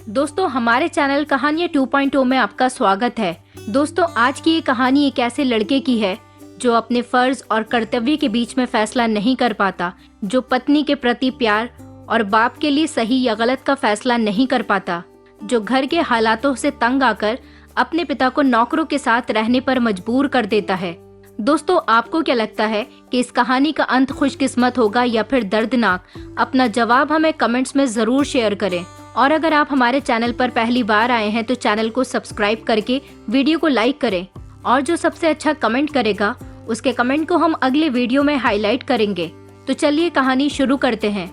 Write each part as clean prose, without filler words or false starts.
दोस्तों, हमारे चैनल कहानियाँ 2.0 में आपका स्वागत है। दोस्तों, आज की ये कहानी एक ऐसे लड़के की है जो अपने फर्ज और कर्तव्य के बीच में फैसला नहीं कर पाता, जो पत्नी के प्रति प्यार और बाप के लिए सही या गलत का फैसला नहीं कर पाता, जो घर के हालातों से तंग आकर अपने पिता को नौकरों के साथ रहने पर मजबूर कर देता है। दोस्तों, आपको क्या लगता है कि इस कहानी का अंत खुशकिस्मत होगा या फिर दर्दनाक? अपना जवाब हमें कमेंट्स में जरूर शेयर करें। और अगर आप हमारे चैनल पर पहली बार आए हैं तो चैनल को सब्सक्राइब करके वीडियो को लाइक करें, और जो सबसे अच्छा कमेंट करेगा उसके कमेंट को हम अगले वीडियो में हाईलाइट करेंगे। तो चलिए कहानी शुरू करते हैं।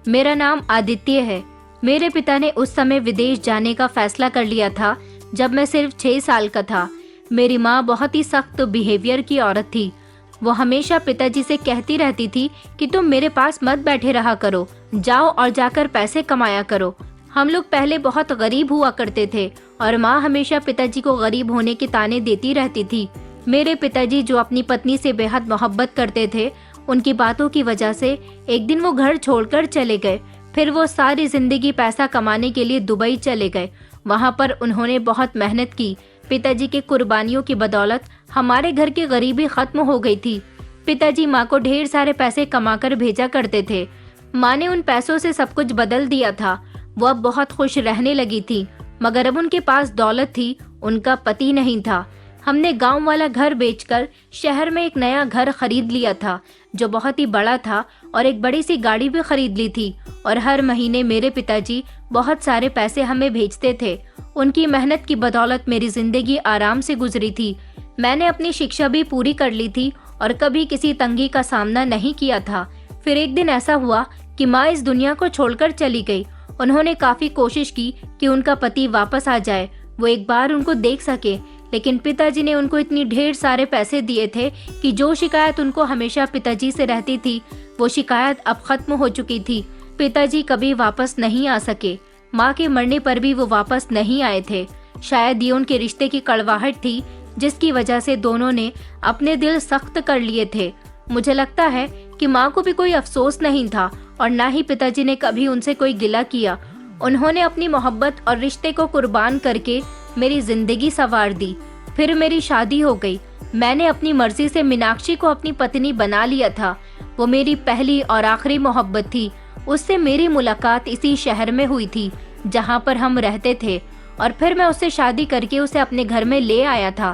मेरा नाम आदित्य है। मेरे पिता ने उस समय विदेश जाने का फैसला कर लिया था जब मैं सिर्फ 6 साल का था। मेरी माँ बहुत ही सख्त बिहेवियर की औरत थी। वो हमेशा पिताजी से कहती रहती थी कि तुम मेरे पास मत बैठे रहा करो, जाओ और जाकर पैसे कमाया करो। हम लोग पहले बहुत गरीब हुआ करते थे और माँ हमेशा पिताजी को गरीब होने के ताने देती रहती थी। मेरे पिताजी जो अपनी पत्नी से बेहद मोहब्बत करते थे, उनकी बातों की वजह से एक दिन वो घर छोड़कर चले गए। फिर वो सारी जिंदगी पैसा कमाने के लिए दुबई चले गए। वहाँ पर उन्होंने बहुत मेहनत की। पिताजी के कुर्बानियों की बदौलत हमारे घर की गरीबी खत्म हो गई थी। पिताजी माँ को ढेर सारे पैसे कमाकर भेजा करते थे। माँ ने उन पैसों से सब कुछ बदल दिया था। वो अब बहुत खुश रहने लगी थी, मगर अब उनके पास दौलत थी, उनका पति नहीं था। हमने गांव वाला घर बेचकर शहर में एक नया घर खरीद लिया था जो बहुत ही बड़ा था, और एक बड़ी सी गाड़ी भी खरीद ली थी। और हर महीने मेरे पिताजी बहुत सारे पैसे हमें भेजते थे। उनकी मेहनत की बदौलत मेरी जिंदगी आराम से गुजरी थी। मैंने अपनी शिक्षा भी पूरी कर ली थी और कभी किसी तंगी का सामना नहीं किया था। फिर एक दिन ऐसा हुआ कि माँ इस दुनिया को छोड़कर चली गई। उन्होंने काफी कोशिश की कि उनका पति वापस आ जाए, वो एक बार उनको देख सके, लेकिन पिताजी ने उनको इतनी ढेर सारे पैसे दिए थे कि जो शिकायत उनको हमेशा पिताजी से रहती थी, वो शिकायत अब खत्म हो चुकी थी। पिताजी कभी वापस नहीं आ सके। माँ के मरने पर भी वो वापस नहीं आए थे। शायद ये उनके रिश्ते की कड़वाहट थी जिसकी वजह से दोनों ने अपने दिल सख्त कर लिए थे। मुझे लगता है कि माँ को भी कोई अफसोस नहीं था और ना ही पिताजी ने कभी उनसे कोई गिला किया। उन्होंने अपनी मोहब्बत और रिश्ते को कुर्बान करके मेरी जिंदगी संवार दी। फिर मेरी शादी हो गई। मैंने अपनी मर्जी से मीनाक्षी को अपनी पत्नी बना लिया था। वो मेरी पहली और आखिरी मोहब्बत थी। उससे मेरी मुलाकात इसी शहर में हुई थी जहाँ पर हम रहते थे, और फिर मैं उससे शादी करके उसे अपने घर में ले आया था।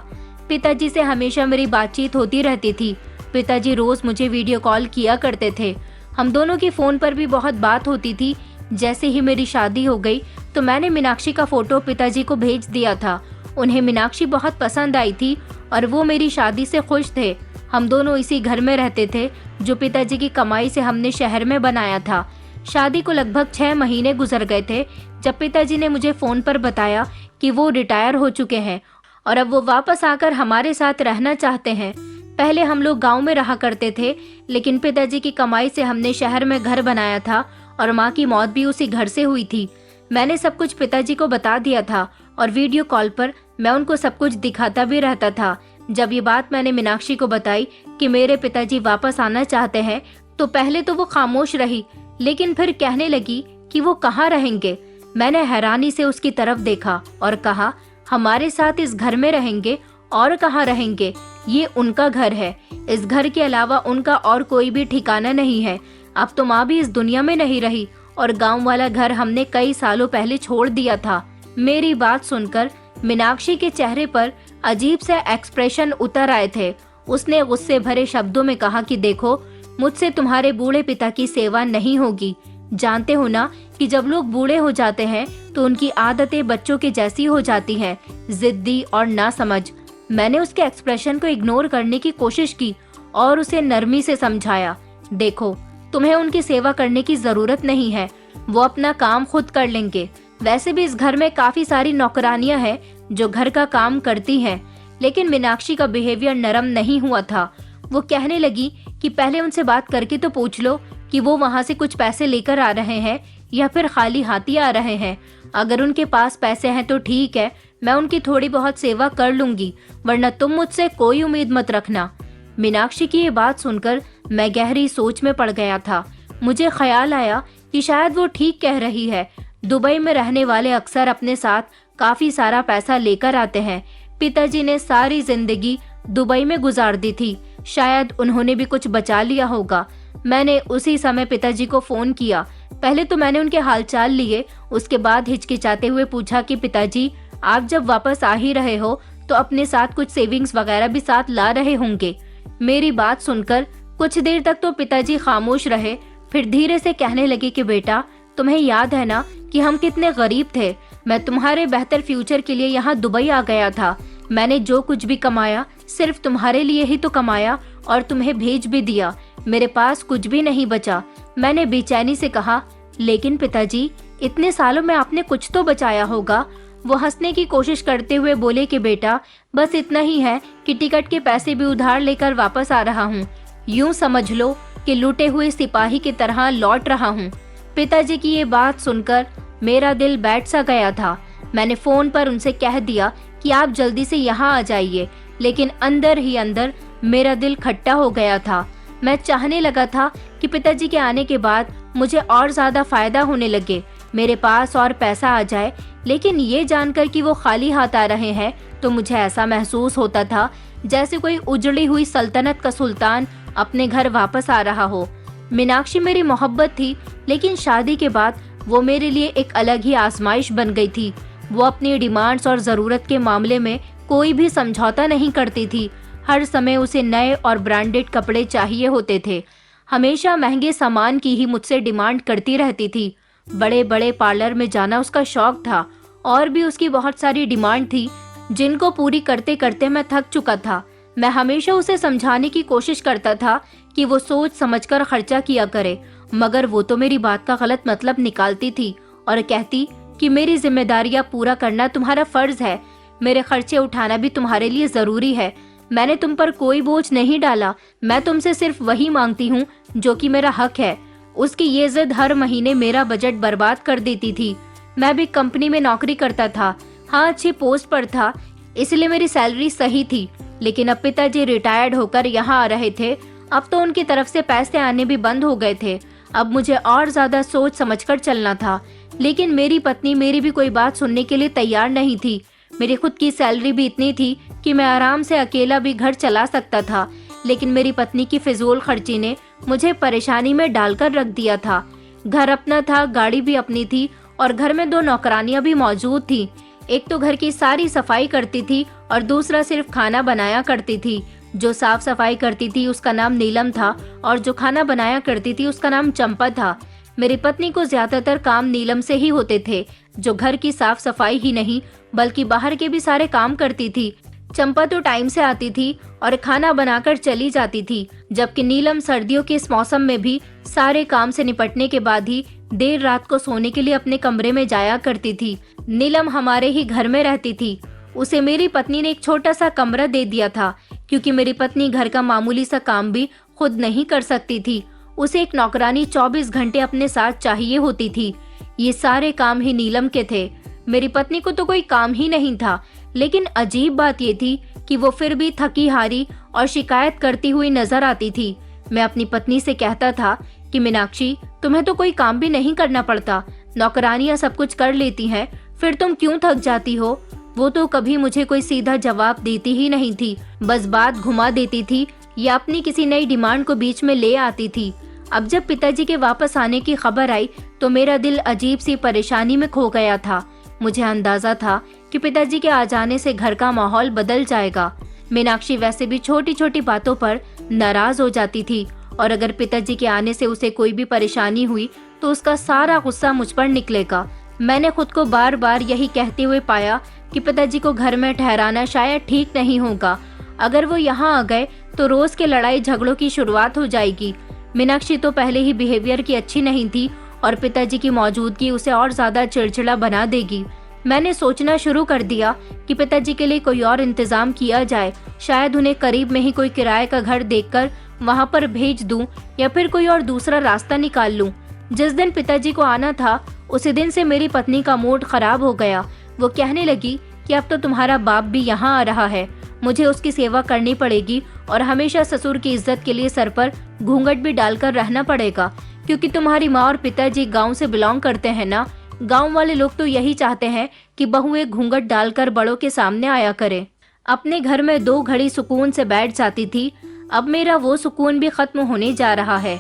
पिताजी से हमेशा मेरी बातचीत होती रहती थी। पिताजी रोज मुझे वीडियो कॉल किया करते थे। हम दोनों की फोन पर भी बहुत बात होती थी। जैसे ही मेरी शादी हो गई तो मैंने मीनाक्षी का फोटो पिताजी को भेज दिया था। उन्हें मीनाक्षी बहुत पसंद आई थी और वो मेरी शादी से खुश थे। हम दोनों इसी घर में रहते थे जो पिताजी की कमाई से हमने शहर में बनाया था। शादी को लगभग 6 महीने गुजर गए थे जब पिताजी ने मुझे फोन पर बताया कि वो रिटायर हो चुके हैं और अब वो वापस आकर हमारे साथ रहना चाहते हैं। पहले हम लोग गांव में रहा करते थे, लेकिन पिताजी की कमाई से हमने शहर में घर बनाया था और माँ की मौत भी उसी घर से हुई थी। मैंने सब कुछ पिताजी को बता दिया था और वीडियो कॉल पर मैं उनको सब कुछ दिखाता भी रहता था। जब ये बात मैंने मीनाक्षी को बताई कि मेरे पिताजी वापस आना चाहते हैं, तो पहले तो वो खामोश रही, लेकिन फिर कहने लगी कि वो कहाँ रहेंगे। मैंने हैरानी से उसकी तरफ देखा और कहा, हमारे साथ इस घर में रहेंगे और कहाँ रहेंगे, ये उनका घर है। इस घर के अलावा उनका और कोई भी ठिकाना नहीं है। अब तो माँ भी इस दुनिया में नहीं रही और गांव वाला घर हमने कई सालों पहले छोड़ दिया था। मेरी बात सुनकर मीनाक्षी के चेहरे पर अजीब से एक्सप्रेशन उतर आए थे। उसने गुस्से भरे शब्दों में कहा कि देखो, मुझसे तुम्हारे बूढ़े पिता की सेवा नहीं होगी। जानते हो ना कि जब लोग बूढ़े हो जाते हैं तो उनकी आदतें बच्चों की जैसी हो जाती हैं, जिद्दी और नासमझ। मैंने उसके एक्सप्रेशन को इग्नोर करने की कोशिश की और उसे नरमी से समझाया, देखो, तुम्हें उनकी सेवा करने की जरूरत नहीं है, वो अपना काम खुद कर लेंगे। वैसे भी इस घर में काफी सारी नौकरानियां हैं जो घर का काम करती हैं। लेकिन मीनाक्षी का बिहेवियर नरम नहीं हुआ था। वो कहने लगी कि पहले उनसे बात करके तो पूछ लो कि वो वहाँ से कुछ पैसे लेकर आ रहे हैं या फिर खाली हाथी आ रहे हैं। अगर उनके पास पैसे हैं तो ठीक है, मैं उनकी थोड़ी बहुत सेवा कर लूंगी, वरना तुम मुझसे कोई उम्मीद मत रखना। मीनाक्षी की ये बात सुनकर मैं गहरी सोच में पड़ गया था। मुझे ख्याल आया कि शायद वो ठीक कह रही है। दुबई में रहने वाले अक्सर अपने साथ काफी सारा पैसा लेकर आते हैं। पिताजी ने सारी जिंदगी दुबई में गुजार दी थी, शायद उन्होंने भी कुछ बचा लिया होगा। मैंने उसी समय पिताजी को फोन किया। पहले तो मैंने उनके हालचाल लिए, उसके बाद हिचकिचाते हुए पूछा कि पिताजी, आप जब वापस आ ही रहे हो तो अपने साथ कुछ सेविंग्स वगैरह भी साथ ला रहे होंगे। मेरी बात सुनकर कुछ देर तक तो पिताजी खामोश रहे, फिर धीरे से कहने लगे कि बेटा, तुम्हें याद है ना कि हम कितने गरीब थे। मैं तुम्हारे बेहतर फ्यूचर के लिए यहाँ दुबई आ गया था। मैंने जो कुछ भी कमाया सिर्फ तुम्हारे लिए ही तो कमाया और तुम्हें भेज भी दिया। मेरे पास कुछ भी नहीं बचा। मैंने बेचैनी से कहा, लेकिन पिताजी, इतने सालों में आपने कुछ तो बचाया होगा। वो हंसने की कोशिश करते हुए बोले कि बेटा, बस इतना ही है कि टिकट के पैसे भी उधार लेकर वापस आ रहा हूँ। यूं समझ लो कि लूटे हुए सिपाही की तरह लौट रहा हूँ। पिताजी की ये बात सुनकर मेरा दिल बैठ सा गया था। मैंने फोन पर उनसे कह दिया कि आप जल्दी से यहाँ आ जाइए, लेकिन अंदर ही अंदर मेरा दिल खट्टा हो गया था। मैं चाहने लगा था कि पिताजी के आने के बाद मुझे और ज्यादा फायदा होने लगे, मेरे पास और पैसा आ जाए, लेकिन ये जानकर कि वो खाली हाथ आ रहे हैं तो मुझे ऐसा महसूस होता था जैसे कोई उजड़ी हुई सल्तनत का सुल्तान अपने घर वापस आ रहा हो। मीनाक्षी मेरी मोहब्बत थी, लेकिन शादी के बाद वो मेरे लिए एक अलग ही आजमाइश बन गई थी। वो अपनी डिमांड्स और जरूरत के मामले में कोई भी समझौता नहीं करती थी। हर समय उसे नए और ब्रांडेड कपड़े चाहिए होते थे। हमेशा महंगे सामान की ही मुझसे डिमांड करती रहती थी। बड़े बड़े पार्लर में जाना उसका शौक था। और भी उसकी बहुत सारी डिमांड थी जिनको पूरी करते करते मैं थक चुका था। मैं हमेशा उसे समझाने की कोशिश करता था कि वो सोच समझकर खर्चा किया करे, मगर वो तो मेरी बात का गलत मतलब निकालती थी और कहती कि मेरी जिम्मेदारियां पूरा करना तुम्हारा फर्ज है, मेरे खर्चे उठाना भी तुम्हारे लिए जरूरी है। मैंने तुम पर कोई बोझ नहीं डाला, मैं तुमसे सिर्फ वही मांगती हूँ जो कि मेरा हक है। उसकी ये जिद हर महीने मेरा बजट बर्बाद कर देती थी। मैं भी कंपनी में नौकरी करता था, हाँ अच्छी पोस्ट पर था, इसलिए मेरी सैलरी सही थी, लेकिन अब पिताजी रिटायर्ड होकर यहाँ आ रहे थे। अब तो उनकी तरफ से पैसे आने भी बंद हो गए थे। अब मुझे और ज्यादा सोच समझकर चलना था, लेकिन मेरी पत्नी मेरी भी कोई बात सुनने के लिए तैयार नहीं थी। मेरी खुद की सैलरी भी इतनी थी कि मैं आराम से अकेला भी घर चला सकता था, लेकिन मेरी पत्नी की फिजूल खर्ची ने मुझे परेशानी में डालकर रख दिया था। घर अपना था, गाड़ी भी अपनी थी और घर में 2 नौकरानियां भी मौजूद थी। एक तो घर की सारी सफाई करती थी और दूसरा सिर्फ खाना बनाया करती थी। जो साफ सफाई करती थी उसका नाम नीलम था और जो खाना बनाया करती थी उसका नाम चंपा था। मेरी पत्नी को ज्यादातर काम नीलम से ही होते थे, जो घर की साफ सफाई ही नहीं बल्कि बाहर के भी सारे काम करती थी। चंपा तो टाइम से आती थी और खाना बनाकर चली जाती थी, जबकि नीलम सर्दियों के इस मौसम में भी सारे काम से निपटने के बाद ही देर रात को सोने के लिए अपने कमरे में जाया करती थी। नीलम हमारे ही घर में रहती थी। उसे मेरी पत्नी ने एक छोटा सा कमरा दे दिया था, क्योंकि मेरी पत्नी घर का मामूली सा काम भी खुद नहीं कर सकती थी। उसे एक नौकरानी 24 घंटे अपने साथ चाहिए होती थी। ये सारे काम ही नीलम के थे। मेरी पत्नी को तो कोई काम ही नहीं था, लेकिन अजीब बात ये थी कि वो फिर भी थकी हारी और शिकायत करती हुई नजर आती थी। मैं अपनी पत्नी से कहता था कि मीनाक्षी, तुम्हें तो कोई काम भी नहीं करना पड़ता, नौकरानियां सब कुछ कर लेती हैं, फिर तुम क्यों थक जाती हो? वो तो कभी मुझे कोई सीधा जवाब देती ही नहीं थी, बस बात घुमा देती थी या अपनी किसी नई डिमांड को बीच में ले आती थी। अब जब पिताजी के वापस आने की खबर आई तो मेरा दिल अजीब सी परेशानी में खो गया था। मुझे अंदाजा था कि पिताजी के आ जाने से घर का माहौल बदल जाएगा। मीनाक्षी वैसे भी छोटी छोटी बातों पर नाराज हो जाती थी और अगर पिताजी के आने से उसे कोई भी परेशानी हुई तो उसका सारा गुस्सा मुझ पर निकलेगा। मैंने खुद को बार बार यही कहते हुए पाया कि पिताजी को घर में ठहराना शायद ठीक नहीं होगा। अगर वो यहाँ आ गए तो रोज के लड़ाई झगड़ों की शुरुआत हो जाएगी। मीनाक्षी तो पहले ही बिहेवियर की अच्छी नहीं थी और पिताजी की मौजूदगी उसे और ज्यादा चिड़चिड़ा बना देगी। मैंने सोचना शुरू कर दिया कि पिताजी के लिए कोई और इंतजाम किया जाए, शायद उन्हें करीब में ही कोई किराए का घर देखकर वहाँ पर भेज दूं या फिर कोई और दूसरा रास्ता निकाल लूं। जिस दिन पिताजी को आना था उसी दिन से मेरी पत्नी का मूड खराब हो गया। वो कहने लगी कि अब तो तुम्हारा बाप भी यहाँ आ रहा है, मुझे उसकी सेवा करनी पड़ेगी और हमेशा ससुर की इज्जत के लिए सर पर घूंघट भी डालकर रहना पड़ेगा, क्योंकि तुम्हारी माँ और पिताजी गांव से बिलोंग करते हैं ना, गांव वाले लोग तो यही चाहते हैं कि बहू एक घूंघट डालकर बड़ों के सामने आया करे। अपने घर में 2 घड़ी सुकून से बैठ जाती थी, अब मेरा वो सुकून भी खत्म होने जा रहा है।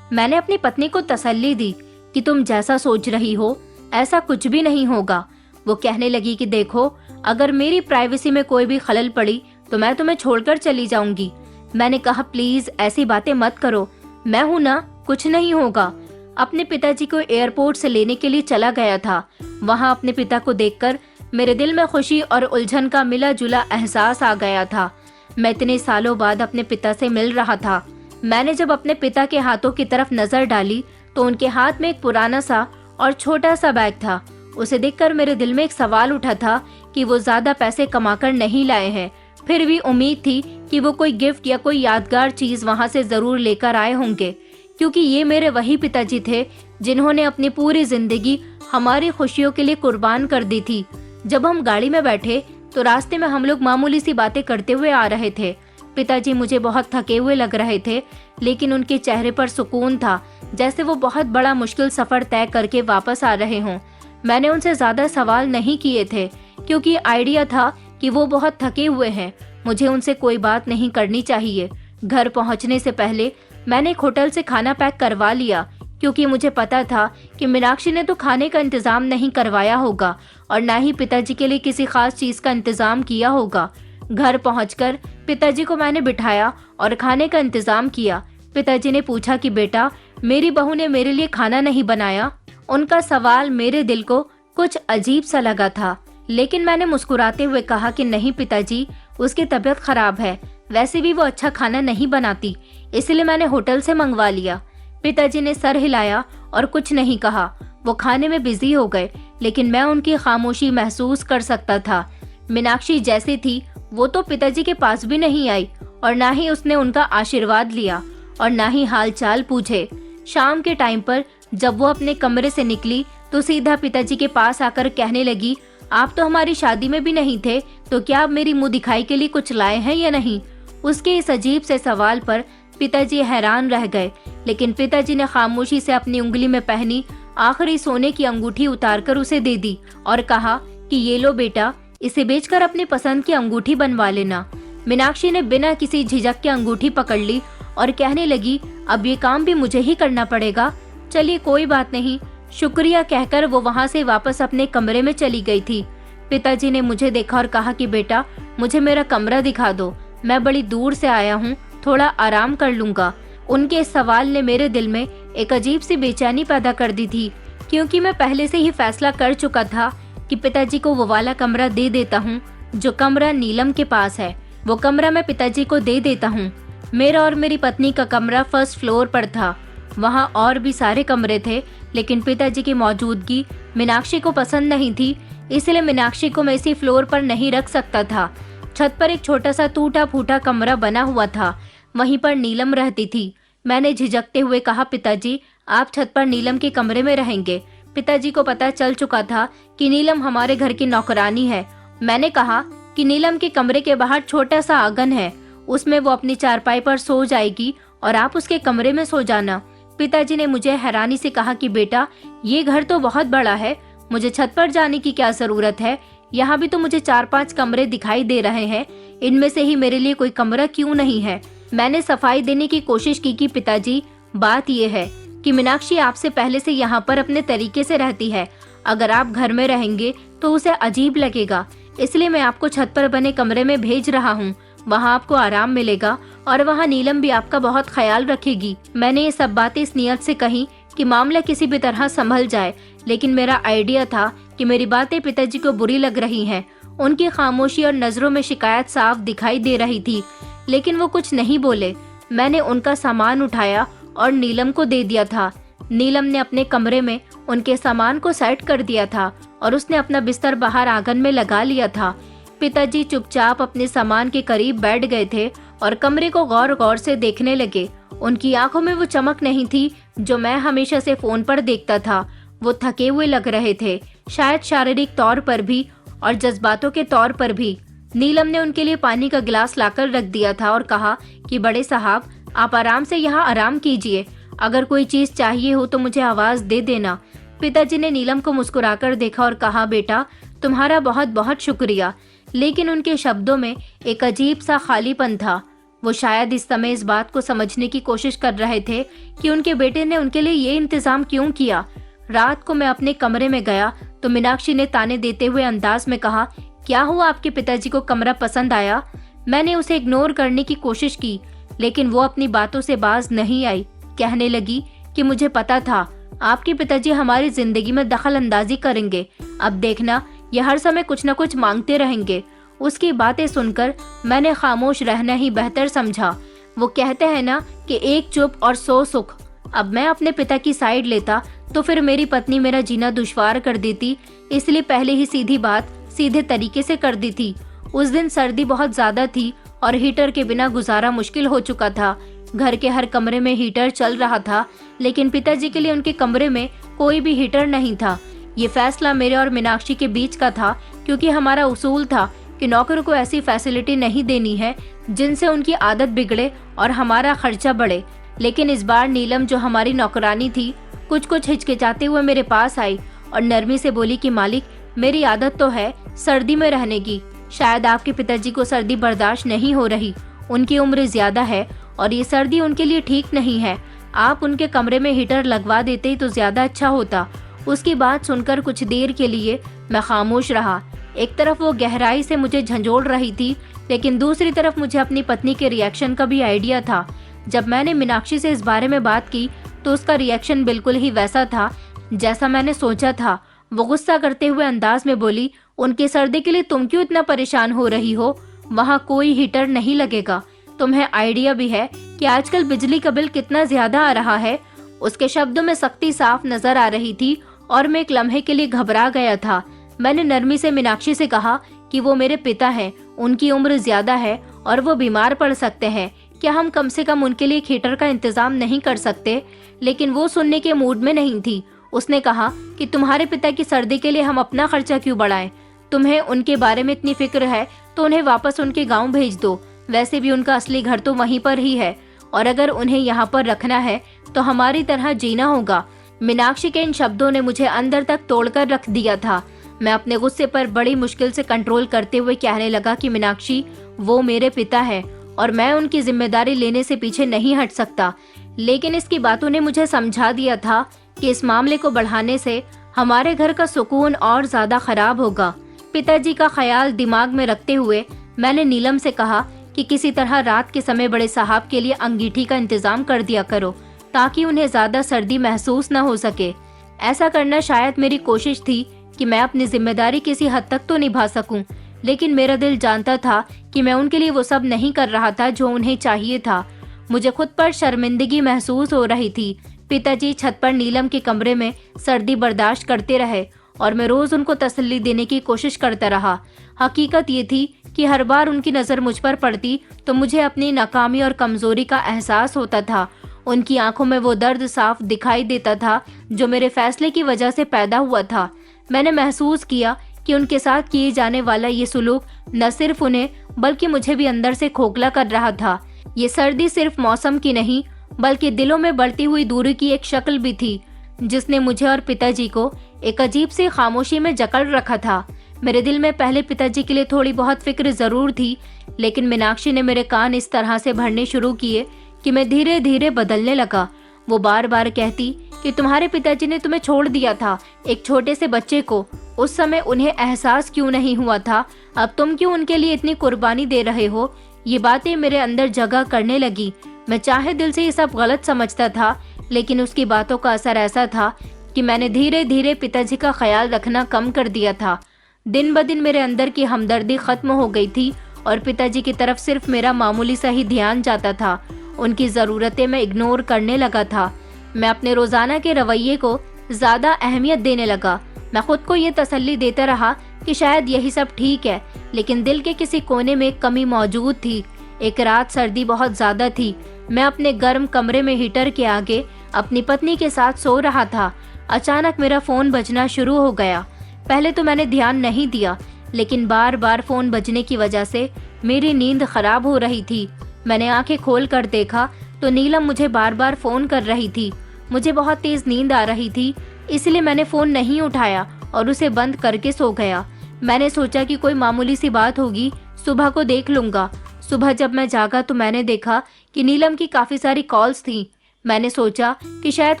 मैंने अपनी पत्नी को तसल्ली दी कि तुम जैसा सोच रही हो ऐसा कुछ भी नहीं होगा। वो कहने लगी कि देखो, अगर मेरी प्राइवेसी में कोई भी खलल पड़ी तो मैं तुम्हें छोड़कर चली जाऊंगी। मैंने कहा प्लीज ऐसी बातें मत करो, मैं हूं ना, कुछ नहीं होगा। अपने पिताजी को एयरपोर्ट से लेने के लिए चला गया था। वहां अपने पिता को देखकर मेरे दिल में खुशी और उलझन का मिला जुला एहसास आ गया था। मैं इतने सालों बाद अपने पिता से मिल रहा था। मैंने जब अपने पिता के हाथों की तरफ नजर डाली तो उनके हाथ में एक पुराना सा और छोटा सा बैग था। उसे देखकर मेरे दिल में एक सवाल उठा था कि वो ज्यादा पैसे कमाकर नहीं लाए हैं, फिर भी उम्मीद थी कि वो कोई गिफ्ट या कोई यादगार चीज वहां से जरूर लेकर आए होंगे, क्योंकि ये मेरे वही पिताजी थे जिन्होंने अपनी पूरी जिंदगी हमारी खुशियों के लिए कुर्बान कर दी थी। जब हम गाड़ी में बैठे तो रास्ते में हम लोग मामूली सी बातें करते हुए आ रहे थे। पिताजी मुझे बहुत थके हुए लग रहे थे, लेकिन उनके चेहरे पर सुकून था, जैसे वो बहुत बड़ा मुश्किल सफर तय करके वापस आ रहे हों। मैंने उनसे ज्यादा सवाल नहीं किए थे, क्योंकि आइडिया था कि वो बहुत थके हुए हैं, मुझे उनसे कोई बात नहीं करनी चाहिए। घर पहुंचने से पहले मैंने एक होटल से खाना पैक करवा लिया, क्योंकि मुझे पता था कि मीनाक्षी ने तो खाने का इंतजाम नहीं करवाया होगा और ना ही पिताजी के लिए किसी खास चीज का इंतजाम किया होगा। घर पहुंचकर पिताजी को मैंने बिठाया और खाने का इंतजाम किया। पिताजी ने पूछा कि बेटा, मेरी बहू ने मेरे लिए खाना नहीं बनाया? उनका सवाल मेरे दिल को कुछ अजीब सा लगा था, लेकिन मैंने मुस्कुराते हुए कहा कि नहीं पिताजी, उसकी तबीयत खराब है, वैसे भी वो अच्छा खाना नहीं बनाती, इसलिए मैंने होटल से मंगवा लिया। पिताजी ने सर हिलाया और कुछ नहीं कहा। वो खाने में बिजी हो गए, लेकिन मैं उनकी खामोशी महसूस कर सकता था। मीनाक्षी जैसी थी वो तो पिताजी के पास भी नहीं आई और ना ही उसने उनका आशीर्वाद लिया और ना ही हालचाल पूछे। शाम के टाइम पर जब वो अपने कमरे से निकली तो सीधा पिताजी के पास आकर कहने लगी, आप तो हमारी शादी में भी नहीं थे, तो क्या आप मेरी मुंह दिखाई के लिए कुछ लाए हैं या नहीं? उसके इस अजीब से सवाल पर पिताजी हैरान रह गए, लेकिन पिताजी ने खामोशी से अपनी उंगली में पहनी आखिरी सोने की अंगूठी उतारकर उसे दे दी और कहा कि ये लो बेटा, इसे बेचकर अपनी पसंद की अंगूठी बनवा लेना। मीनाक्षी ने बिना किसी झिझक के अंगूठी पकड़ ली और कहने लगी, अब ये काम भी मुझे ही करना पड़ेगा, चलिए कोई बात नहीं, शुक्रिया कहकर वो वहाँ से वापस अपने कमरे में चली गई थी। पिताजी ने मुझे देखा और कहा कि बेटा, मुझे मेरा कमरा दिखा दो, मैं बड़ी दूर से आया हूँ, थोड़ा आराम कर लूंगा। उनके इस सवाल ने मेरे दिल में एक अजीब सी बेचैनी पैदा कर दी थी, क्योंकि मैं पहले से ही फैसला कर चुका था कि पिताजी को वो वाला कमरा दे देता हूँ जो कमरा नीलम के पास है। वो कमरा मैं पिताजी को दे देता हूँ। मेरा और मेरी पत्नी का कमरा फर्स्ट फ्लोर पर था। वहाँ और भी सारे कमरे थे, लेकिन पिताजी की मौजूदगी मीनाक्षी को पसंद नहीं थी, इसलिए मीनाक्षी को मैं इसी फ्लोर पर नहीं रख सकता था। छत पर एक छोटा सा टूटा फूटा कमरा बना हुआ था, वहीं पर नीलम रहती थी। मैंने झिझकते हुए कहा, पिताजी आप छत पर नीलम के कमरे में रहेंगे। पिताजी को पता चल चुका था कि नीलम हमारे घर की नौकरानी है। मैंने कहा कि नीलम के कमरे के बाहर छोटा सा आंगन है, उसमें वो अपनी चारपाई पर सो जाएगी और आप उसके कमरे में सो जाना। पिताजी ने मुझे हैरानी से कहा कि बेटा, ये घर तो बहुत बड़ा है, मुझे छत पर जाने की क्या जरूरत है? यहाँ भी तो मुझे 4-5 कमरे दिखाई दे रहे हैं, इनमें से ही मेरे लिए कोई कमरा क्यों नहीं है? मैंने सफाई देने की कोशिश की कि पिताजी, बात यह है कि मीनाक्षी आपसे पहले से यहाँ पर अपने तरीके से रहती है, अगर आप घर में रहेंगे तो उसे अजीब लगेगा, इसलिए मैं आपको छत पर बने कमरे में भेज रहा हूँ। वहाँ आपको आराम मिलेगा और वहाँ नीलम भी आपका बहुत ख्याल रखेगी। मैंने ये सब बातें इस नियत से कही कि मामला किसी भी तरह संभल जाए, लेकिन मेरा आइडिया था कि मेरी बातें पिताजी को बुरी लग रही हैं। उनकी खामोशी और नजरों में शिकायत साफ दिखाई दे रही थी, लेकिन वो कुछ नहीं बोले। मैंने उनका सामान उठाया और नीलम को दे दिया था। नीलम ने अपने कमरे में उनके सामान को सेट कर दिया था और उसने अपना बिस्तर बाहर आंगन में लगा लिया था। पिताजी चुपचाप अपने सामान के करीब बैठ गए थे और कमरे को गौर गौर से देखने लगे। उनकी आंखों में वो चमक नहीं थी जो मैं हमेशा से फोन पर देखता था। वो थके हुए लग रहे थे, शायद शारीरिक तौर पर भी और जज्बातों के तौर पर भी। नीलम ने उनके लिए पानी का गिलास लाकर रख दिया था और कहा कि बड़े साहब, आप आराम से यहाँ आराम कीजिए, अगर कोई चीज चाहिए हो तो मुझे आवाज दे देना। पिताजी ने नीलम को मुस्कुराकर देखा और कहा, बेटा तुम्हारा बहुत बहुत शुक्रिया। लेकिन उनके शब्दों में एक अजीब सा खालीपन था। वो शायद इस समय इस बात को समझने की कोशिश कर रहे थे कि उनके बेटे ने उनके लिए ये इंतजाम क्यों किया। रात को मैं अपने कमरे में गया तो मीनाक्षी ने ताने देते हुए अंदाज में कहा, क्या हुआ, आपके पिताजी को कमरा पसंद आया? मैंने उसे इग्नोर करने की कोशिश की, लेकिन वो अपनी बातों से बाज नहीं आई। कहने लगी कि मुझे पता था आपके पिताजी हमारी जिंदगी में दखल अंदाजी करेंगे। अब देखना, ये हर समय कुछ न कुछ मांगते रहेंगे। उसकी बातें सुनकर मैंने खामोश रहना ही बेहतर समझा। वो कहते हैं ना कि एक चुप और 100 सुख। अब मैं अपने पिता की साइड लेता तो फिर मेरी पत्नी मेरा जीना दुश्वार कर देती, इसलिए पहले ही सीधी बात सीधे तरीके से कर दी थी। उस दिन सर्दी बहुत ज्यादा थी और हीटर के बिना गुजारा मुश्किल हो चुका था। घर के हर कमरे में हीटर चल रहा था, लेकिन पिताजी के लिए उनके कमरे में कोई भी हीटर नहीं था। ये फैसला मेरे और मीनाक्षी के बीच का था, क्योंकि हमारा उसूल था कि नौकर को ऐसी फैसिलिटी नहीं देनी है जिनसे उनकी आदत बिगड़े और हमारा खर्चा बढ़े। लेकिन इस बार नीलम, जो हमारी नौकरानी थी, कुछ हिचकिचाते हुए मेरे पास आई और नरमी से बोली कि मालिक, मेरी आदत तो है सर्दी में रहने की। शायद आपके पिताजी को सर्दी बर्दाश्त नहीं हो रही, उनकी उम्र ज्यादा है और ये सर्दी उनके लिए ठीक नहीं है। आप उनके कमरे में हीटर लगवा देते तो ज्यादा अच्छा होता। उसकी बात सुनकर कुछ देर के लिए मैं खामोश रहा। एक तरफ वो गहराई से मुझे झंझोड़ रही थी, लेकिन दूसरी तरफ मुझे अपनी पत्नी के रिएक्शन का भी आइडिया था। जब मैंने मीनाक्षी से इस बारे में बात की तो उसका रिएक्शन बिल्कुल ही वैसा था जैसा मैंने सोचा था। वो गुस्सा करते हुए अंदाज में बोली, उनकी सर्दी के लिए तुम क्यों इतना परेशान हो रही हो? वहाँ कोई हीटर नहीं लगेगा। तुम्हें आइडिया भी है कि आजकल बिजली का बिल कितना ज्यादा आ रहा है? उसके शब्दों में सख्ती साफ नजर आ रही थी और मैं एक लम्हे के लिए घबरा गया था। मैंने नरमी से मीनाक्षी से कहा कि वो मेरे पिता हैं, उनकी उम्र ज्यादा है और वो बीमार पड़ सकते हैं। क्या हम कम से कम उनके लिए हीटर का इंतजाम नहीं कर सकते? लेकिन वो सुनने के मूड में नहीं थी। उसने कहा कि तुम्हारे पिता की सर्दी के लिए हम अपना खर्चा क्यों बढ़ाएं? तुम्हें उनके बारे में इतनी फिक्र है तो उन्हें वापस उनके गांव भेज दो। वैसे भी उनका असली घर तो वहीं पर ही है, और अगर उन्हें यहाँ पर रखना है तो हमारी तरह जीना होगा। मीनाक्षी के इन शब्दों ने मुझे अंदर तक तोड़कर रख दिया था। मैं अपने गुस्से पर बड़ी मुश्किल से कंट्रोल करते हुए कहने लगा कि मीनाक्षी, वो मेरे पिता है और मैं उनकी जिम्मेदारी लेने से पीछे नहीं हट सकता। लेकिन इसकी बातों ने मुझे समझा दिया था कि इस मामले को बढ़ाने से हमारे घर का सुकून और ज्यादा खराब होगा। पिताजी का ख्याल दिमाग में रखते हुए मैंने नीलम से कहा कि किसी तरह रात के समय बड़े साहब के लिए अंगीठी का इंतजाम कर दिया करो, ताकि उन्हें ज्यादा सर्दी महसूस न हो सके। ऐसा करना शायद मेरी कोशिश थी कि मैं अपनी जिम्मेदारी किसी हद तक तो निभा सकूं, लेकिन मेरा दिल जानता था कि मैं उनके लिए वो सब नहीं कर रहा था जो उन्हें चाहिए था। मुझे खुद पर शर्मिंदगी महसूस हो रही थी। पिताजी छत पर नीलम के कमरे में सर्दी बर्दाश्त करते रहे और मैं रोज उनको तसल्ली देने की कोशिश करता रहा। हकीकत ये थी कि हर बार उनकी नजर मुझ पर पड़ती तो मुझे अपनी नाकामी और कमजोरी का एहसास होता था। उनकी आंखों में वो दर्द साफ दिखाई देता था जो मेरे फैसले की वजह से पैदा हुआ था। मैंने महसूस किया कि उनके साथ किए जाने वाला ये सुलूक न सिर्फ उन्हें बल्कि मुझे भी अंदर से खोखला कर रहा था। ये सर्दी सिर्फ मौसम की नहीं बल्कि दिलों में बढ़ती हुई दूरी की एक शक्ल भी थी, जिसने मुझे और पिताजी को एक अजीब सी खामोशी में जकड़ रखा था। मेरे दिल में पहले पिताजी के लिए थोड़ी बहुत फिक्र जरूर थी, लेकिन मीनाक्षी ने मेरे कान इस तरह से भरने शुरू किए कि मैं धीरे धीरे बदलने लगा। वो बार बार कहती कि तुम्हारे पिताजी ने तुम्हें छोड़ दिया था एक छोटे से बच्चे को। उस समय उन्हें एहसास क्यों नहीं हुआ था? अब तुम क्यों उनके लिए इतनी कुर्बानी दे रहे हो? ये बातें मेरे अंदर जगह करने लगी। मैं चाहे दिल से ये सब गलत समझता था, लेकिन उसकी बातों का असर ऐसा था कि मैंने धीरे धीरे पिताजी का ख्याल रखना कम कर दिया था। दिन ब दिन मेरे अंदर की हमदर्दी खत्म हो गई थी और पिताजी की तरफ सिर्फ मेरा मामूली सा ही ध्यान जाता था। उनकी ज़रूरतें मैं इग्नोर करने लगा था। मैं अपने रोजाना के रवैये को ज्यादा अहमियत देने लगा। मैं खुद को ये तसल्ली देता रहा कि शायद यही सब ठीक है, लेकिन दिल के किसी कोने में एक कमी मौजूद थी। एक रात सर्दी बहुत ज्यादा थी। मैं अपने गर्म कमरे में हीटर के आगे अपनी पत्नी के साथ सो रहा था। अचानक मेरा फोन बजना शुरू हो गया। पहले तो मैंने ध्यान नहीं दिया, लेकिन बार बार फोन बजने की वजह से मेरी नींद खराब हो रही थी। मैंने आंखें खोल कर देखा तो नीलम मुझे बार बार फोन कर रही थी। मुझे बहुत तेज नींद आ रही थी। इसलिए मैंने फ़ोन नहीं उठाया और उसे बंद करके सो गया। मैंने सोचा कि कोई मामूली सी बात होगी, सुबह को देख लूँगा। सुबह जब मैं जागा तो मैंने देखा कि नीलम की काफ़ी सारी कॉल्स थीं। मैंने सोचा कि शायद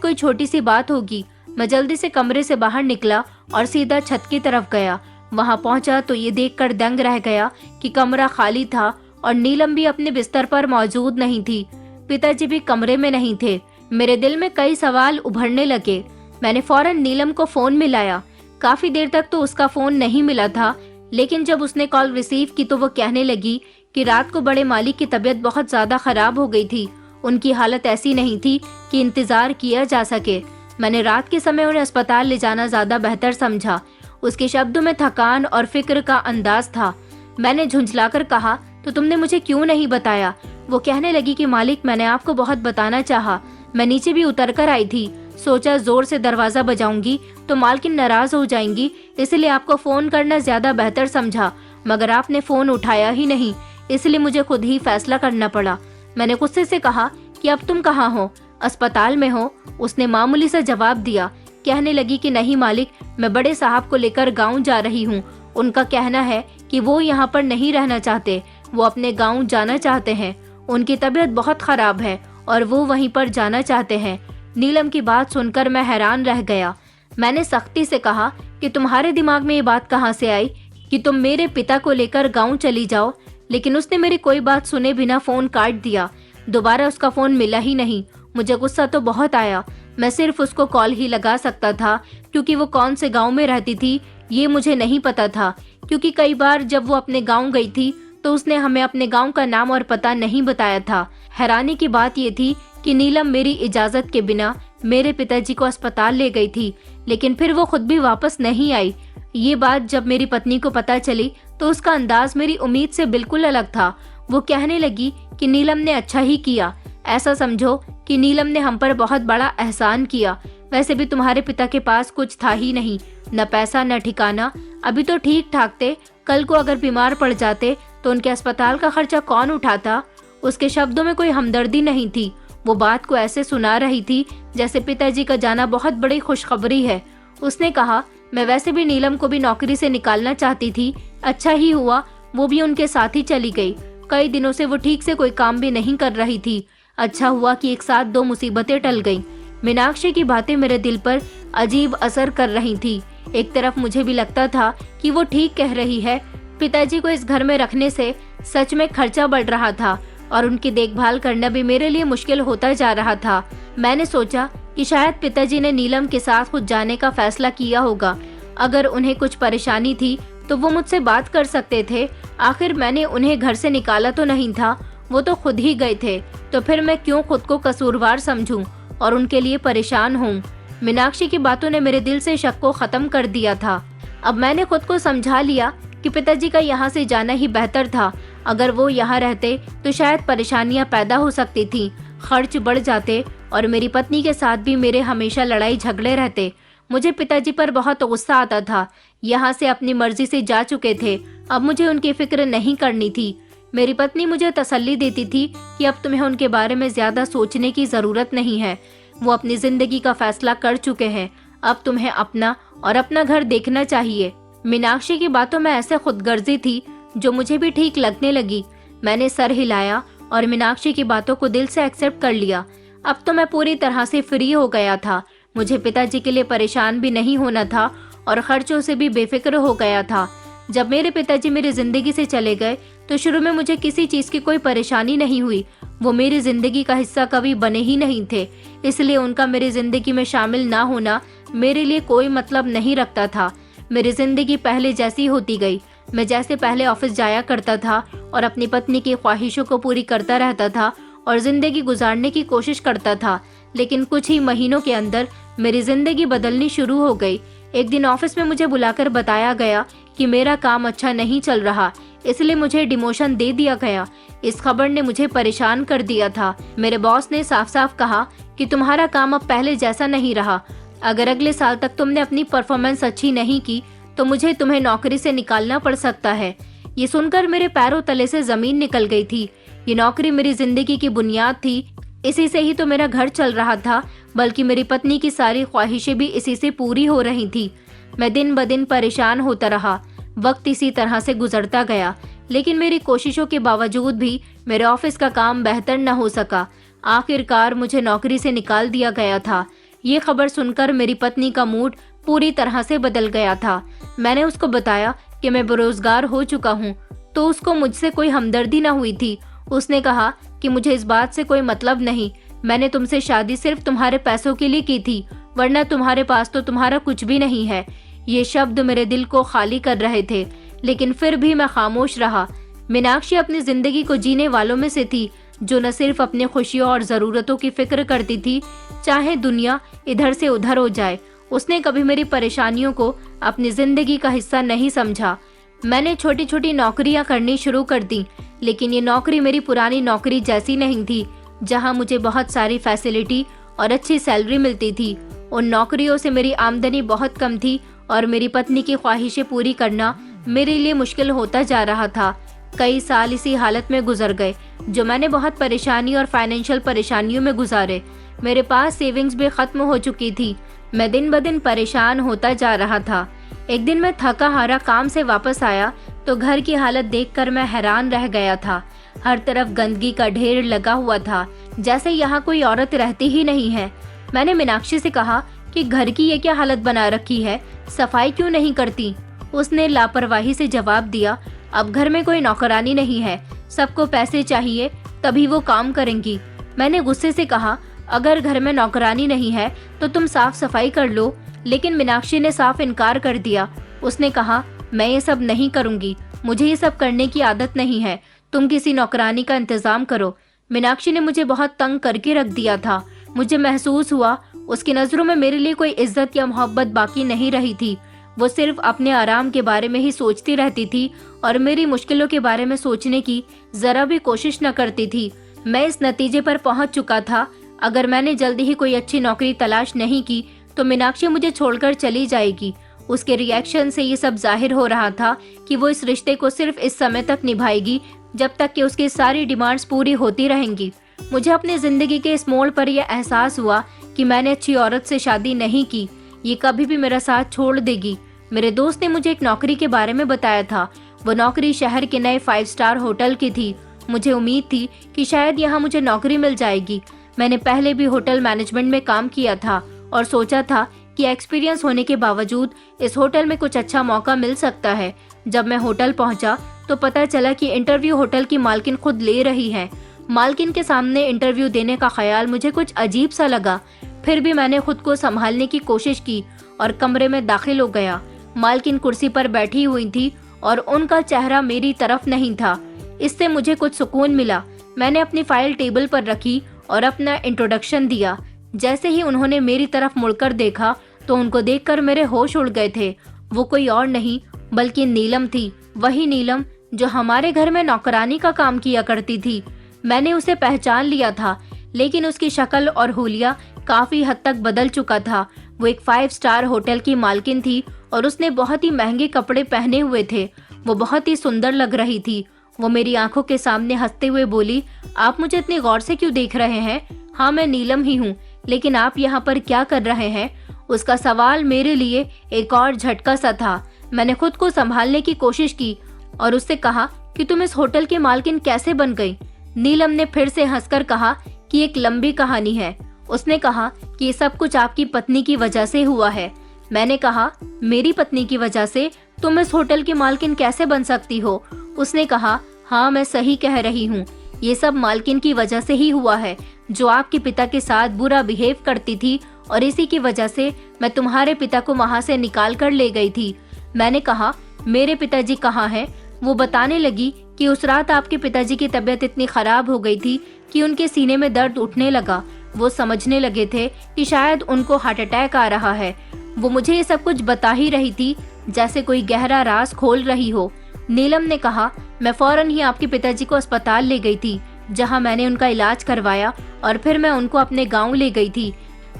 कोई छोटी सी बात होगी। मैं जल्दी से कमरे से बाहर निकला और सीधा छत की तरफ गया। वहां पहुंचा तो ये देखकर दंग रह गया कि कमरा खाली था और नीलम भी अपने बिस्तर पर मौजूद नहीं थी। पिताजी भी कमरे में नहीं थे। मेरे दिल में कई सवाल उभरने लगे। मैंने फौरन नीलम को फोन मिलाया। काफी देर तक तो उसका फोन नहीं मिला था, लेकिन जब उसने कॉल रिसीव की तो वो कहने लगी कि रात को बड़े मालिक की तबीयत बहुत ज्यादा खराब हो गई थी। उनकी हालत ऐसी नहीं थी कि इंतजार किया जा सके। मैंने रात के समय उन्हें अस्पताल ले जाना ज्यादा बेहतर समझा। उसके शब्दों में थकान और फिक्र का अंदाज था। मैंने झुंझलाकर कहा, तो तुमने मुझे क्यों नहीं बताया? वो कहने लगी कि मालिक, मैंने आपको बहुत बताना चाहा। मैं नीचे भी उतर कर आई थी। सोचा जोर से दरवाजा बजाऊंगी तो मालकिन नाराज हो जाएंगी, इसलिए आपको फोन करना ज्यादा बेहतर समझा, मगर आपने फोन उठाया ही नहीं, इसलिए मुझे खुद ही फैसला करना पड़ा। मैंने गुस्से से कहा कि अब तुम कहाँ हो? अस्पताल में हो। उसने मामूली सा जवाब दिया। कहने लगी कि नहीं मालिक, मैं बड़े साहब को लेकर गांव जा रही हूँ। उनका कहना है कि वो यहाँ पर नहीं रहना चाहते, वो अपने गांव जाना चाहते हैं। उनकी तबीयत बहुत खराब है और वो वहीं पर जाना चाहते हैं। नीलम की बात सुनकर मैं हैरान रह गया। मैंने सख्ती से कहा कि तुम्हारे दिमाग में ये बात कहाँ से आई कि तुम मेरे पिता को लेकर गाँव चली जाओ? लेकिन उसने मेरी कोई बात सुने बिना फोन काट दिया। दोबारा उसका फोन मिला ही नहीं। मुझे गुस्सा तो बहुत आया। मैं सिर्फ उसको कॉल ही लगा सकता था, क्योंकि वो कौन से गांव में रहती थी ये मुझे नहीं पता था। क्योंकि कई बार जब वो अपने गांव गई थी तो उसने हमें अपने गांव का नाम और पता नहीं बताया था। हैरानी की बात ये थी कि नीलम मेरी इजाजत के बिना मेरे पिताजी को अस्पताल ले गई थी, लेकिन फिर वो खुद भी वापस नहीं आई। ये बात जब मेरी पत्नी को पता चली तो उसका अंदाज मेरी उम्मीद से बिल्कुल अलग था। वो कहने लगी कि नीलम ने अच्छा ही किया। ऐसा समझो कि नीलम ने हम पर बहुत बड़ा एहसान किया। वैसे भी तुम्हारे पिता के पास कुछ था ही नहीं, न पैसा न ठिकाना। अभी तो ठीक ठाक थे, कल को अगर बीमार पड़ जाते तो उनके अस्पताल का खर्चा कौन उठाता? उसके शब्दों में कोई हमदर्दी नहीं थी। वो बात को ऐसे सुना रही थी जैसे पिताजी का जाना बहुत बड़ी खुशखबरी है। उसने कहा, मैं वैसे भी नीलम को भी नौकरी से निकालना चाहती थी। अच्छा ही हुआ वो भी उनके साथ ही चली गई। कई दिनों से वो ठीक से कोई काम भी नहीं कर रही थी। अच्छा हुआ कि एक साथ दो मुसीबतें टल गईं। मीनाक्षी की बातें मेरे दिल पर अजीब असर कर रही थी। एक तरफ मुझे भी लगता था कि वो ठीक कह रही है। पिताजी को इस घर में रखने से सच में खर्चा बढ़ रहा था और उनकी देखभाल करना भी मेरे लिए मुश्किल होता जा रहा था। मैंने सोचा कि शायद पिताजी ने नीलम के साथ खुद जाने का फैसला किया होगा। अगर उन्हें कुछ परेशानी थी तो वो मुझसे बात कर सकते थे। आखिर मैंने उन्हें घर से निकाला तो नहीं था, वो तो खुद ही गए थे। तो फिर मैं क्यों खुद को कसूरवार समझूं और उनके लिए परेशान हूं? मीनाक्षी की बातों ने मेरे दिल से शक को खत्म कर दिया था। अब मैंने खुद को समझा लिया कि पिताजी का यहाँ से जाना ही बेहतर था। अगर वो यहाँ रहते तो शायद परेशानियाँ पैदा हो सकती थी, खर्च बढ़ जाते और मेरी पत्नी के साथ भी मेरे हमेशा लड़ाई झगड़े रहते। मुझे पिताजी पर बहुत गुस्सा आता था। यहाँ से अपनी मर्जी से जा चुके थे, अब मुझे उनकी फिक्र नहीं करनी थी। मेरी पत्नी मुझे तसल्ली देती थी कि अब तुम्हें उनके बारे में ज्यादा सोचने की जरूरत नहीं है। वो अपनी जिंदगी का फैसला कर चुके हैं। अब तुम्हें अपना और अपना घर देखना चाहिए। मीनाक्षी की बातों में ऐसे खुदगर्जी थी जो मुझे भी ठीक लगने लगी। मैंने सर हिलाया और मीनाक्षी की बातों को दिल से एक्सेप्ट कर लिया। अब तो मैं पूरी तरह से फ्री हो गया था। मुझे पिताजी के लिए परेशान भी नहीं होना था और खर्चों से भी बेफिक्र हो गया था। जब मेरे पिताजी मेरी जिंदगी से चले गए तो शुरू में मुझे किसी चीज की कोई परेशानी नहीं हुई। वो मेरी जिंदगी का हिस्सा कभी बने ही नहीं थे, इसलिए उनका मेरी जिंदगी में शामिल ना होना मेरे लिए कोई मतलब नहीं रखता था। मेरी जिंदगी पहले जैसी होती गई। मैं जैसे पहले ऑफिस जाया करता था और अपनी पत्नी की ख्वाहिशों को पूरी करता रहता था और जिंदगी गुजारने की कोशिश करता था। लेकिन कुछ ही महीनों के अंदर मेरी जिंदगी बदलनी शुरू हो गई। एक दिन ऑफिस में मुझे बुलाकर बताया गया कि मेरा काम अच्छा नहीं चल रहा, इसलिए मुझे डिमोशन दे दिया गया। इस खबर ने मुझे परेशान कर दिया था। मेरे बॉस ने साफ साफ कहा कि तुम्हारा काम अब पहले जैसा नहीं रहा। अगर अगले साल तक तुमने अपनी परफॉर्मेंस अच्छी नहीं की तो मुझे तुम्हें नौकरी से निकालना पड़ सकता है। ये सुनकर मेरे पैरों तले से जमीन निकल गई थी। ये नौकरी मेरी जिंदगी की बुनियाद थी। इसी से ही तो मेरा घर चल रहा था, बल्कि मेरी पत्नी की सारी ख्वाहिशें भी इसी से पूरी हो रही थी। मैं दिन ब दिन परेशान होता रहा। वक्त इसी तरह से गुजरता गया, लेकिन मेरी कोशिशों के बावजूद भी मेरे ऑफिस का काम बेहतर न हो सका। आखिरकार मुझे नौकरी से निकाल दिया गया था। ये खबर सुनकर मेरी पत्नी का मूड पूरी तरह से बदल गया था। मैंने उसको बताया कि मैं बेरोजगार हो चुका हूँ, तो उसको मुझसे कोई हमदर्दी न हुई थी। उसने कहा कि मुझे इस बात से कोई मतलब नहीं, मैंने तुमसे शादी सिर्फ तुम्हारे पैसों के लिए की थी, वरना तुम्हारे पास तो तुम्हारा कुछ भी नहीं है। ये शब्द मेरे दिल को खाली कर रहे थे, लेकिन फिर भी मैं खामोश रहा। मीनाक्षी अपनी जिंदगी को जीने वालों में से थी, जो न सिर्फ अपनी खुशियों और जरूरतों की फिक्र करती थी, चाहे दुनिया इधर से उधर हो जाए। उसने कभी मेरी परेशानियों को अपनी जिंदगी का हिस्सा नहीं समझा। मैंने छोटी छोटी नौकरियां करनी शुरू कर दी, लेकिन ये नौकरी मेरी पुरानी नौकरी जैसी नहीं थी, जहां मुझे बहुत सारी फैसिलिटी और अच्छी सैलरी मिलती थी। उन नौकरियों से मेरी आमदनी बहुत कम थी और मेरी पत्नी की ख्वाहिशें पूरी करना मेरे लिए मुश्किल होता जा रहा था। कई साल इसी हालत में गुजर गए, जो मैंने बहुत परेशानी और फाइनेंशियल परेशानियों में गुजारे। मेरे पास सेविंग्स भी खत्म हो चुकी थी। मैं दिन ब दिन परेशान होता जा रहा था। एक दिन मैं थका हारा काम से वापस आया तो घर की हालत देखकर मैं हैरान रह गया था। हर तरफ गंदगी का ढेर लगा हुआ था, जैसे यहाँ कोई औरत रहती ही नहीं है। मैंने मीनाक्षी से कहा कि घर की ये क्या हालत बना रखी है, सफाई क्यों नहीं करती? उसने लापरवाही से जवाब दिया, अब घर में कोई नौकरानी नहीं है, सबको पैसे चाहिए तभी वो काम करेंगी। मैंने गुस्से से कहा, अगर घर में नौकरानी नहीं है तो तुम साफ सफाई कर लो। लेकिन मीनाक्षी ने साफ इनकार कर दिया। उसने कहा, मैं ये सब नहीं करूंगी, मुझे ये सब करने की आदत नहीं है, तुम किसी नौकरानी का इंतजाम करो। मीनाक्षी ने मुझे बहुत तंग करके रख दिया था। मुझे महसूस हुआ उसकी नजरों में मेरे लिए कोई इज्जत या मोहब्बत बाकी नहीं रही थी। वो सिर्फ अपने आराम के बारे में ही सोचती रहती थी और मेरी मुश्किलों के बारे में सोचने की जरा भी कोशिश न करती थी। मैं इस नतीजे पर पहुंच चुका था, अगर मैंने जल्दी ही कोई अच्छी नौकरी तलाश नहीं की तो मीनाक्षी मुझे छोड़कर चली जाएगी। उसके रिएक्शन से ये सब जाहिर हो रहा था कि वो इस रिश्ते को सिर्फ इस समय तक निभाएगी जब तक कि उसकी सारी डिमांड्स पूरी होती रहेंगी। मुझे अपनी जिंदगी के इस मोड़ पर यह एहसास हुआ कि मैंने अच्छी औरत से शादी नहीं की, ये कभी भी मेरा साथ छोड़ देगी। मेरे दोस्त ने मुझे एक नौकरी के बारे में बताया था। वो नौकरी शहर के नए 5 स्टार होटल की थी। मुझे उम्मीद थी कि शायद यहाँ मुझे नौकरी मिल जाएगी। मैंने पहले भी होटल मैनेजमेंट में काम किया था और सोचा था कि एक्सपीरियंस होने के बावजूद इस होटल में कुछ अच्छा मौका मिल सकता है। जब मैं होटल पहुंचा तो पता चला कि इंटरव्यू होटल की मालकिन खुद ले रही है। मालकिन के सामने इंटरव्यू देने का ख्याल मुझे कुछ अजीब सा लगा। फिर भी मैंने खुद को संभालने की कोशिश की और कमरे में दाखिल हो गया। मालकिन कुर्सी पर बैठी हुई थी और उनका चेहरा मेरी तरफ नहीं था। इससे मुझे कुछ सुकून मिला। मैंने अपनी फाइल टेबल पर रखी और अपना इंट्रोडक्शन दिया। जैसे ही उन्होंने मेरी तरफ मुड़कर देखा तो उनको देखकर मेरे होश उड़ गए थे। वो कोई और नहीं बल्कि नीलम थी, वही नीलम जो हमारे घर में नौकरानी का काम किया करती थी। मैंने उसे पहचान लिया था, लेकिन उसकी शक्ल और हुलिया काफी हद तक बदल चुका था। वो एक 5 स्टार होटल की मालकिन थी और उसने बहुत ही महंगे कपड़े पहने हुए थे। वो बहुत ही सुंदर लग रही थी। वो मेरी आंखों के सामने हंसते हुए बोली, आप मुझे इतनी गौर से क्यों देख रहे हैं? हाँ, मैं नीलम ही हूँ, लेकिन आप यहाँ पर क्या कर रहे हैं? उसका सवाल मेरे लिए एक और झटका सा था। मैंने खुद को संभालने की कोशिश की और उससे कहा कि तुम इस होटल की मालकिन कैसे बन गई? नीलम ने फिर से हंसकर कहा कि एक लंबी कहानी है। उसने कहा कि ये सब कुछ आपकी पत्नी की वजह से हुआ है। मैंने कहा, मेरी पत्नी की वजह से तुम इस होटल की मालकिन कैसे बन सकती हो? उसने कहा, हाँ, मैं सही कह रही हूँ, ये सब मालकिन की वजह से ही हुआ है, जो आपके पिता के साथ बुरा बिहेव करती थी और इसी की वजह से मैं तुम्हारे पिता को वहाँ से निकाल कर ले गई थी। मैंने कहा, मेरे पिताजी कहाँ हैं? वो बताने लगी कि उस रात आपके पिताजी की तबीयत इतनी खराब हो गई थी कि उनके सीने में दर्द उठने लगा। वो समझने लगे थे कि शायद उनको हार्ट अटैक आ रहा है। वो मुझे ये सब कुछ बता ही रही थी जैसे कोई गहरा राज खोल रही हो। नीलम ने कहा, मैं फौरन ही आपके पिताजी को अस्पताल ले गई थी, जहां मैंने उनका इलाज करवाया और फिर मैं उनको अपने गांव ले गई थी,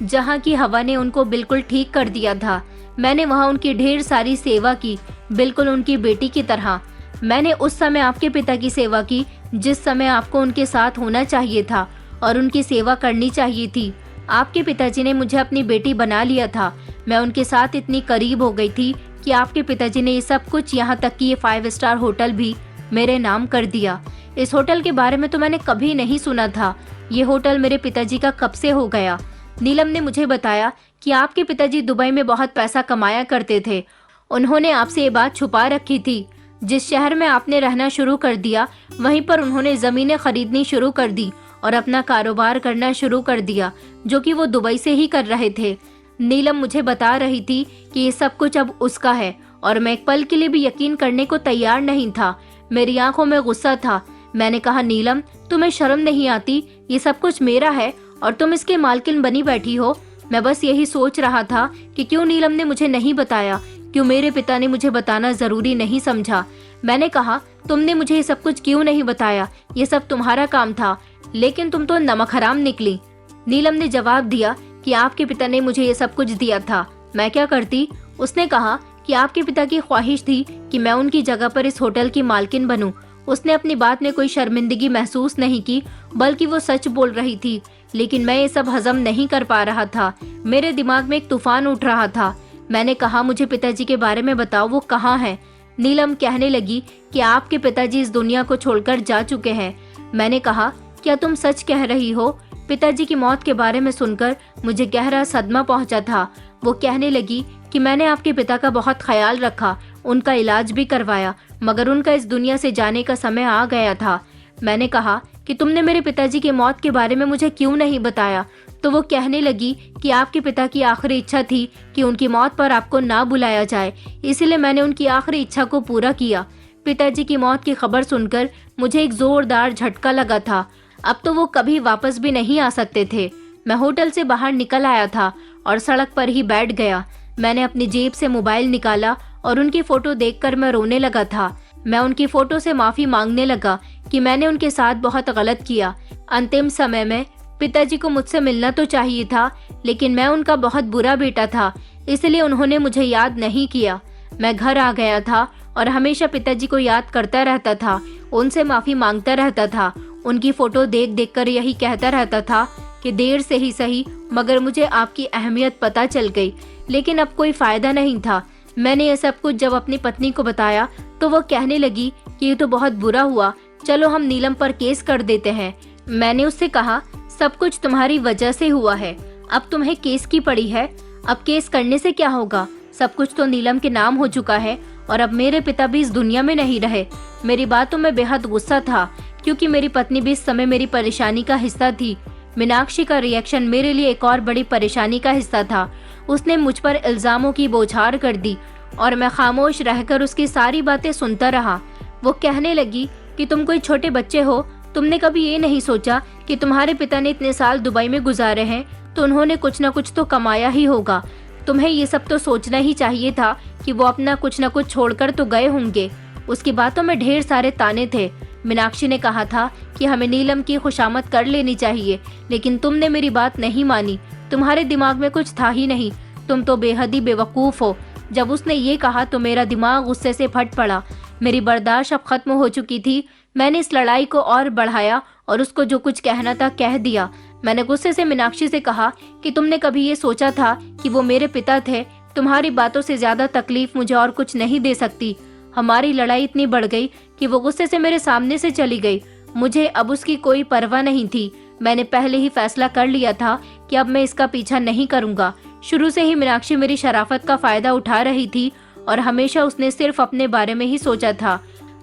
जहां की हवा ने उनको बिल्कुल ठीक कर दिया था। मैंने वहां उनकी ढेर सारी सेवा की, बिल्कुल उनकी बेटी की तरह। मैंने उस समय आपके पिता की सेवा की जिस समय आपको उनके साथ होना चाहिए था, और उनकी सेवा करनी चाहिए थी। आपके पिताजी ने मुझे अपनी बेटी बना लिया था। मैं उनके साथ इतनी करीब हो गई थी कि आपके पिताजी ने ये सब कुछ, यहाँ तक कि ये 5 स्टार होटल भी मेरे नाम कर दिया। इस होटल के बारे में तो मैंने कभी नहीं सुना था। ये होटल मेरे पिताजी का कब से हो गया। नीलम ने मुझे बताया कि आपके पिताजी दुबई में बहुत पैसा कमाया करते थे। उन्होंने आपसे ये बात छुपा रखी थी। जिस शहर में आपने रहना शुरू कर दिया, वहीं पर उन्होंने जमीनें खरीदनी शुरू कर दी और अपना कारोबार करना शुरू कर दिया, जो कि वो दुबई से ही कर रहे थे। नीलम मुझे बता रही थी कि ये सब कुछ अब उसका है और मैं एक पल के लिए भी यकीन करने को तैयार नहीं था। मेरी आंखों में गुस्सा था। मैंने कहा, नीलम, तुम्हें शर्म नहीं आती? ये सब कुछ मेरा है और तुम इसके मालकिन बनी बैठी हो। मैं बस यही सोच रहा था कि क्यों नीलम ने मुझे नहीं बताया, क्यों मेरे पिता ने मुझे बताना जरूरी नहीं समझा। मैंने कहा, तुमने मुझे ये सब कुछ क्यों नहीं बताया? ये सब तुम्हारा काम था, लेकिन तुम तो नमक हराम निकली। नीलम ने जवाब दिया कि आपके पिता ने मुझे ये सब कुछ दिया था, मैं क्या करती? उसने कहा कि आपके पिता की ख्वाहिश थी कि मैं उनकी जगह पर इस होटल की मालकिन बनूं। उसने अपनी बात में कोई शर्मिंदगी महसूस नहीं की, बल्कि वो सच बोल रही थी। लेकिन मैं ये सब हजम नहीं कर पा रहा था। मेरे दिमाग में एक तूफान उठ रहा था। मैंने कहा, मुझे पिताजी के बारे में बताओ, वो कहाँ हैं? नीलम कहने लगी कि आपके पिताजी इस दुनिया को छोड़कर जा चुके हैं। मैंने कहा, क्या तुम सच कह रही हो? पिताजी की मौत के बारे में सुनकर मुझे गहरा सदमा पहुंचा था। वो कहने लगी कि मैंने आपके पिता का बहुत ख्याल रखा, उनका इलाज भी करवाया, मगर उनका इस दुनिया से जाने का समय आ गया था। मैंने कहा कि तुमने मेरे पिताजी की मौत के बारे में मुझे क्यों नहीं बताया? तो वो कहने लगी कि आपके पिता की आखिरी इच्छा थी कि उनकी मौत पर आपको ना बुलाया जाए, इसलिए मैंने उनकी आखिरी इच्छा को पूरा किया। पिताजी की मौत की खबर सुनकर मुझे एक जोरदार झटका लगा था। अब तो वो कभी वापस भी नहीं आ सकते थे। मैं होटल से बाहर निकल आया था और सड़क पर ही बैठ गया। मैंने अपनी जेब से मोबाइल निकाला और उनकी फोटो देखकर मैं रोने लगा था। मैं उनकी फोटो से माफी मांगने लगा कि मैंने उनके साथ बहुत गलत किया। अंतिम समय में पिताजी को मुझसे मिलना तो चाहिए था, लेकिन मैं उनका बहुत बुरा बेटा था, इसलिए उन्होंने मुझे याद नहीं किया। मैं घर आ गया था और हमेशा पिताजी को याद करता रहता था, उनसे माफी मांगता रहता था। उनकी फोटो देख देख कर यही कहता रहता था कि देर से ही सही, मगर मुझे आपकी अहमियत पता चल गई। लेकिन अब कोई फायदा नहीं था। मैंने ये सब कुछ जब अपनी पत्नी को बताया तो वो कहने लगी कि ये तो बहुत बुरा हुआ, चलो हम नीलम पर केस कर देते हैं। मैंने उससे कहा, सब कुछ तुम्हारी वजह से हुआ है, अब तुम्हें केस की पड़ी है। अब केस करने से क्या होगा? सब कुछ तो नीलम के नाम हो चुका है और अब मेरे पिता भी इस दुनिया में नहीं रहे। मेरी बातों में बेहद गुस्सा था, क्योंकि मेरी पत्नी भी इस समय मेरी परेशानी का हिस्सा थी। मीनाक्षी का रिएक्शन मेरे लिए एक और बड़ी परेशानी का हिस्सा था। उसने मुझ पर इल्जामों की बौछार कर दी और मैं खामोश रहकर उसकी सारी बातें सुनता रहा। वो कहने लगी कि तुम कोई छोटे बच्चे हो, तुमने कभी ये नहीं सोचा कि तुम्हारे पिता ने इतने साल दुबई में गुजारे हैं तो उन्होंने कुछ न कुछ तो कमाया ही होगा। तुम्हें ये सब तो सोचना ही चाहिए था कि वो अपना कुछ न कुछ छोड़कर तो गए होंगे। उसकी बातों में ढेर सारे ताने थे। मीनाक्षी ने कहा था कि हमें नीलम की खुशामद कर लेनी चाहिए, लेकिन तुमने मेरी बात नहीं मानी। तुम्हारे दिमाग में कुछ था ही नहीं, तुम तो बेहद ही बेवकूफ हो। जब उसने ये कहा तो मेरा दिमाग गुस्से से फट पड़ा। मेरी बर्दाश्त अब खत्म हो चुकी थी। मैंने इस लड़ाई को और बढ़ाया और उसको जो कुछ कहना था कह दिया। मैंने गुस्से से मीनाक्षी से कहा कि तुमने कभी ये सोचा था कि वो मेरे पिता थे? तुम्हारी बातों से ज्यादा तकलीफ मुझे और कुछ नहीं दे सकती। हमारी लड़ाई इतनी बढ़ गई कि वो गुस्से से मेरे सामने से चली गई। मुझे अब उसकी कोई परवाह नहीं थी। मैंने पहले ही फैसला कर लिया था कि अब मैं इसका पीछा नहीं करूंगा। शुरू से ही मीनाक्षी मेरी शराफत का फायदा उठा रही थी और हमेशा उसने सिर्फ अपने बारे में ही सोचा था।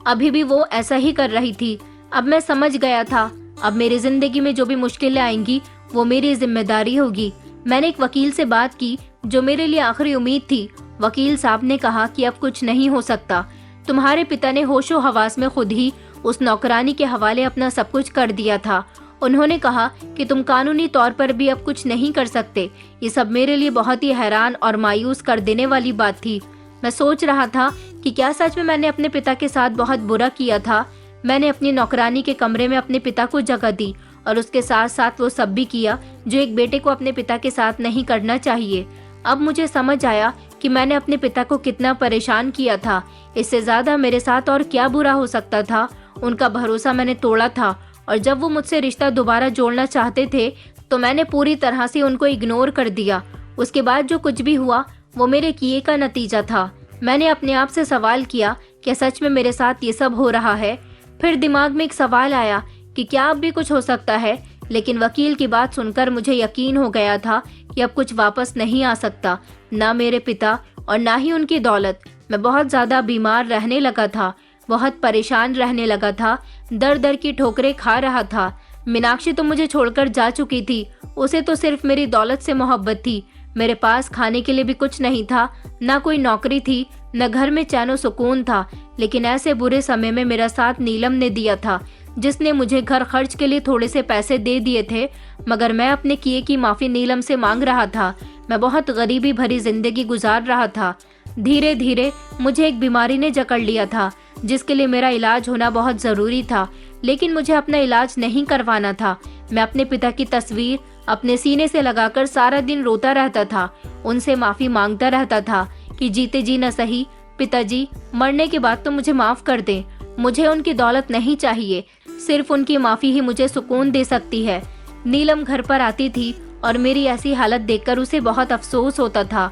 अभी भी वो ऐसा ही कर रही थी। अब मैं समझ गया था, अब मेरी जिंदगी में जो भी मुश्किलें आएंगी वो मेरी जिम्मेदारी होगी। मैंने एक वकील से बात की जो मेरे लिए आखिरी उम्मीद थी। वकील साहब ने कहा कि अब कुछ नहीं हो सकता। तुम्हारे पिता ने होशो हवास में खुद ही उस नौकरानी के हवाले अपना सब कुछ कर दिया था। उन्होंने कहा कि तुम कानूनी तौर पर भी अब कुछ नहीं कर सकते। ये सब मेरे लिए बहुत ही हैरान और मायूस कर देने वाली बात थी। मैं सोच रहा था कि क्या सच में मैंने अपने पिता के साथ बहुत बुरा किया था। मैंने अपनी नौकरानी के कमरे में अपने पिता को जगह दी और उसके साथ साथ वो सब भी किया जो एक बेटे को अपने पिता के साथ नहीं करना चाहिए। अब मुझे समझ आया कि मैंने अपने पिता को कितना परेशान किया था। इससे ज्यादा मेरे साथ और क्या बुरा हो सकता था। उनका भरोसा मैंने तोड़ा था और जब वो मुझसे रिश्ता दोबारा जोड़ना चाहते थे तो मैंने पूरी तरह से उनको इग्नोर कर दिया। उसके बाद जो कुछ भी हुआ वो मेरे किए का नतीजा था। मैंने अपने आप से सवाल किया, क्या सच में मेरे साथ ये सब हो रहा है? फिर दिमाग में एक सवाल आया कि क्या अब भी कुछ हो सकता है, लेकिन वकील की बात सुनकर मुझे यकीन हो गया था कि अब कुछ वापस नहीं आ सकता, ना मेरे पिता और ना ही उनकी दौलत। मैं बहुत ज्यादा बीमार रहने लगा था, बहुत परेशान रहने लगा था, दर दर की ठोकरें खा रहा था। मीनाक्षी तो मुझे छोड़कर जा चुकी थी, उसे तो सिर्फ मेरी दौलत से मोहब्बत थी। मेरे पास खाने के लिए भी कुछ नहीं था, ना कोई नौकरी थी, न घर में चैन सुकून था। लेकिन ऐसे बुरे समय में मेरा साथ नीलम ने दिया था, जिसने मुझे घर खर्च के लिए थोड़े से पैसे दे दिए थे, मगर मैं अपने किए की माफी नीलम से मांग रहा था। मैं बहुत गरीबी भरी जिंदगी गुजार रहा था। धीरे धीरे मुझे एक बीमारी ने जकड़ लिया था, जिसके लिए मेरा इलाज होना बहुत जरूरी था, लेकिन मुझे अपना इलाज नहीं करवाना था। मैं अपने पिता की तस्वीर अपने सीने से लगाकर सारा दिन रोता रहता था, उनसे माफी मांगता रहता था कि जीते जी न सही पिताजी, मरने के बाद तो मुझे माफ कर दें। मुझे उनकी दौलत नहीं चाहिए, सिर्फ उनकी माफी ही मुझे सुकून दे सकती है। नीलम घर पर आती थी और मेरी ऐसी हालत देखकर उसे बहुत अफसोस होता था।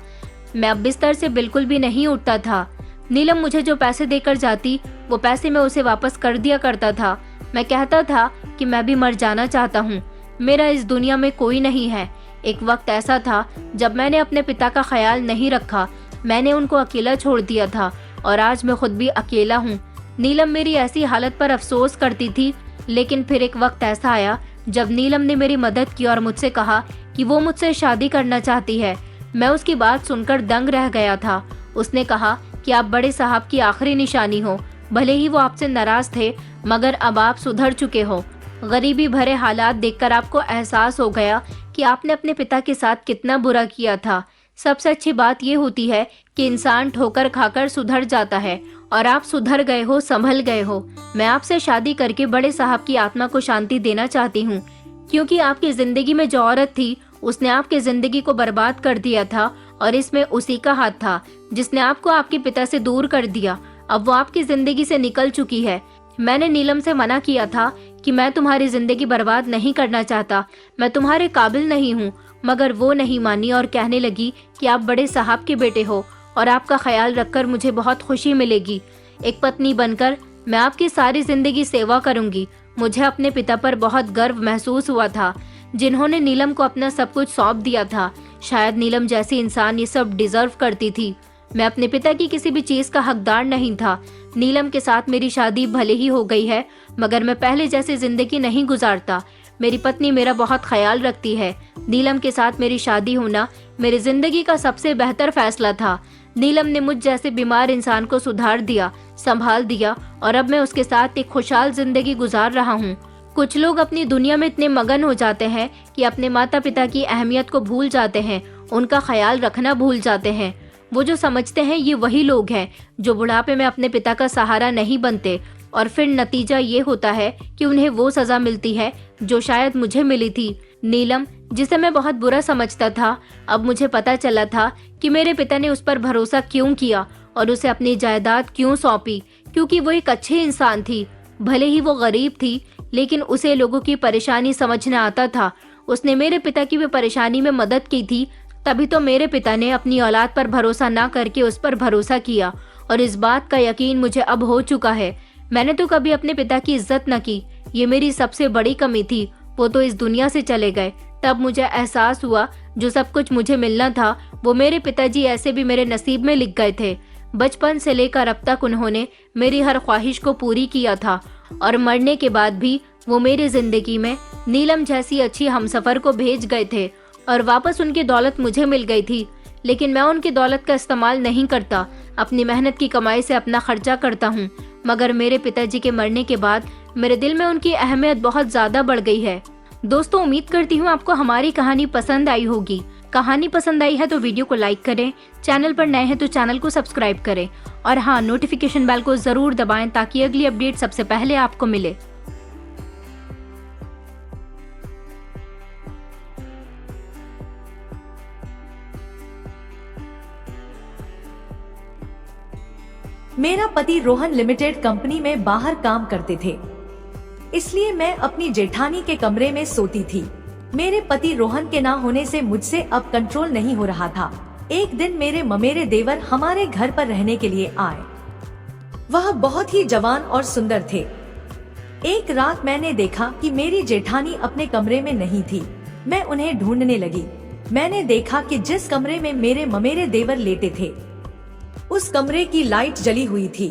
मैं अब बिस्तर से बिल्कुल भी नहीं उठता था। नीलम मुझे जो पैसे देकर जाती वो पैसे मैं उसे वापस कर दिया करता था। मैं कहता था कि मैं भी मर जाना चाहता हूँ, मेरा इस दुनिया में कोई नहीं है। एक वक्त ऐसा था जब मैंने अपने पिता का ख्याल नहीं रखा, मैंने उनको अकेला छोड़ दिया था और आज मैं खुद भी अकेला हूँ। नीलम मेरी ऐसी हालत पर अफसोस करती थी, लेकिन फिर एक वक्त ऐसा आया जब नीलम ने मेरी मदद की और मुझसे कहा कि वो मुझसे शादी करना चाहती है। मैं उसकी बात सुनकर दंग रह गया था। उसने कहा कि आप बड़े साहब की आखिरी निशानी हो, भले ही वो आपसे नाराज थे, मगर अब आप सुधर चुके हो। गरीबी भरे हालात देखकर आपको एहसास हो गया कि आपने अपने पिता के साथ कितना बुरा किया था। सबसे अच्छी बात ये होती है कि इंसान ठोकर खाकर सुधर जाता है, और आप सुधर गए हो, संभल गए हो। मैं आपसे शादी करके बड़े साहब की आत्मा को शांति देना चाहती हूँ, क्योंकि आपकी जिंदगी में जो औरत थी उसने आपकी जिंदगी को बर्बाद कर दिया था, और इसमें उसी का हाथ था जिसने आपको आपके पिता से दूर कर दिया। अब वो आपकी जिंदगी से निकल चुकी है। मैंने नीलम से मना किया था कि मैं तुम्हारी जिंदगी बर्बाद नहीं करना चाहता, मैं तुम्हारे काबिल नहीं हूँ, मगर वो नहीं मानी और कहने लगी कि आप बड़े साहब के बेटे हो और आपका ख्याल रखकर मुझे बहुत खुशी मिलेगी। एक पत्नी बनकर मैं आपकी सारी जिंदगी सेवा करूंगी। मुझे अपने पिता पर बहुत गर्व महसूस हुआ था, जिन्होंने नीलम को अपना सब कुछ सौंप दिया था। शायद नीलम जैसी इंसान ये सब डिजर्व करती थी। मैं अपने पिता की किसी भी चीज का हकदार नहीं था। नीलम के साथ मेरी शादी भले ही हो गई है, मगर मैं पहले जैसी जिंदगी नहीं गुजारता। मेरी पत्नी मेरा बहुत ख्याल रखती है। नीलम के साथ मेरी शादी होना मेरी जिंदगी का सबसे बेहतर फैसला था। नीलम ने मुझ जैसे बीमार इंसान को सुधार दिया, संभाल दिया, और अब मैं उसके साथ एक खुशहाल जिंदगी गुजार रहा हूँ। कुछ लोग अपनी दुनिया में इतने मगन हो जाते हैं कि अपने माता पिता की अहमियत को भूल जाते हैं, उनका ख्याल रखना भूल जाते हैं। वो जो समझते हैं ये वही लोग हैं जो बुढ़ापे में अपने पिता का सहारा नहीं बनते, और फिर नतीजा ये होता है कि उन्हें वो सजा मिलती है जो शायद मुझे मिली थी। नीलम, जिसे मैं बहुत बुरा समझता था, अब मुझे पता चला था कि मेरे पिता ने उस पर भरोसा क्यों किया और उसे अपनी जायदाद क्यों सौंपी, क्योंकि वो एक अच्छे इंसान थी। भले ही वो गरीब थी, लेकिन उसे लोगों की परेशानी समझना आता था। उसने मेरे पिता की भी परेशानी में मदद की थी, तभी तो मेरे पिता ने अपनी औलाद पर भरोसा ना करके उस पर भरोसा किया, और इस बात का यकीन मुझे अब हो चुका है। मैंने तो कभी अपने पिता की इज्जत न की, ये मेरी सबसे बड़ी कमी थी। वो तो इस दुनिया से चले गए, तब मुझे एहसास हुआ जो सब कुछ मुझे मिलना था वो मेरे पिताजी ऐसे भी मेरे नसीब में लिख गए थे। बचपन से लेकर अब तक उन्होंने मेरी हर ख्वाहिश को पूरी किया था, और मरने के बाद भी वो मेरी जिंदगी में नीलम जैसी अच्छी हमसफर को भेज गए थे, और वापस उनकी दौलत मुझे मिल गई थी। लेकिन मैं उनकी दौलत का इस्तेमाल नहीं करता, अपनी मेहनत की कमाई से अपना खर्चा करता हूँ। मगर मेरे पिताजी के मरने के बाद मेरे दिल में उनकी अहमियत बहुत ज्यादा बढ़ गई है। दोस्तों, उम्मीद करती हूँ आपको हमारी कहानी पसंद आई होगी। कहानी पसंद आई है तो वीडियो को लाइक करें, चैनल पर नए हैं तो चैनल को सब्सक्राइब करें, और हाँ, नोटिफिकेशन बेल को जरूर दबाएं ताकि अगली अपडेट सबसे पहले आपको मिले। मेरा पति रोहन लिमिटेड कंपनी में बाहर काम करते थे। इसलिए मैं अपनी जेठानी के कमरे में सोती थी। मेरे पति रोहन के ना होने से मुझसे अब कंट्रोल नहीं हो रहा था। एक दिन मेरे ममेरे देवर हमारे घर पर रहने के लिए आए। वह बहुत ही जवान और सुंदर थे। एक रात मैंने देखा कि मेरी जेठानी अपने कमरे में नहीं थी। मैं उन्हें ढूंढने लगी। मैंने देखा कि जिस कमरे में मेरे ममेरे देवर लेटे थे, उस कमरे की लाइट जली हुई थी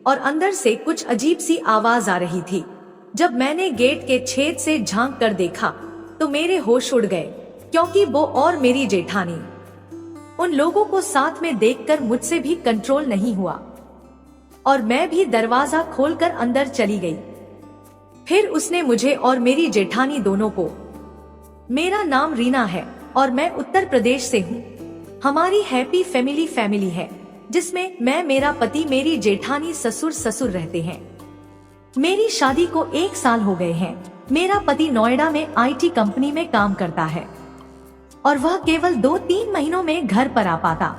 और अंदर से कुछ अजीब सी आवाज आ रही थी। जब मैंने गेट के छेद से झांक कर देखा तो मेरे होश उड़ गए, क्योंकि वो और मेरी जेठानी, उन लोगों को साथ में देखकर मुझसे भी कंट्रोल नहीं हुआ और मैं भी दरवाजा खोलकर अंदर चली गई। फिर उसने मुझे और मेरी जेठानी दोनों को, मेरा नाम रीना है और मैं उत्तर प्रदेश से हूँ। हमारी हैप्पी फैमिली है, जिसमें मैं, मेरा पति, मेरी जेठानी, ससुर रहते हैं। मेरी शादी को 1 साल हो गए हैं। मेरा पति नोएडा में IT कंपनी में काम करता है और वह केवल 2-3 महीनों में घर पर आ पाता।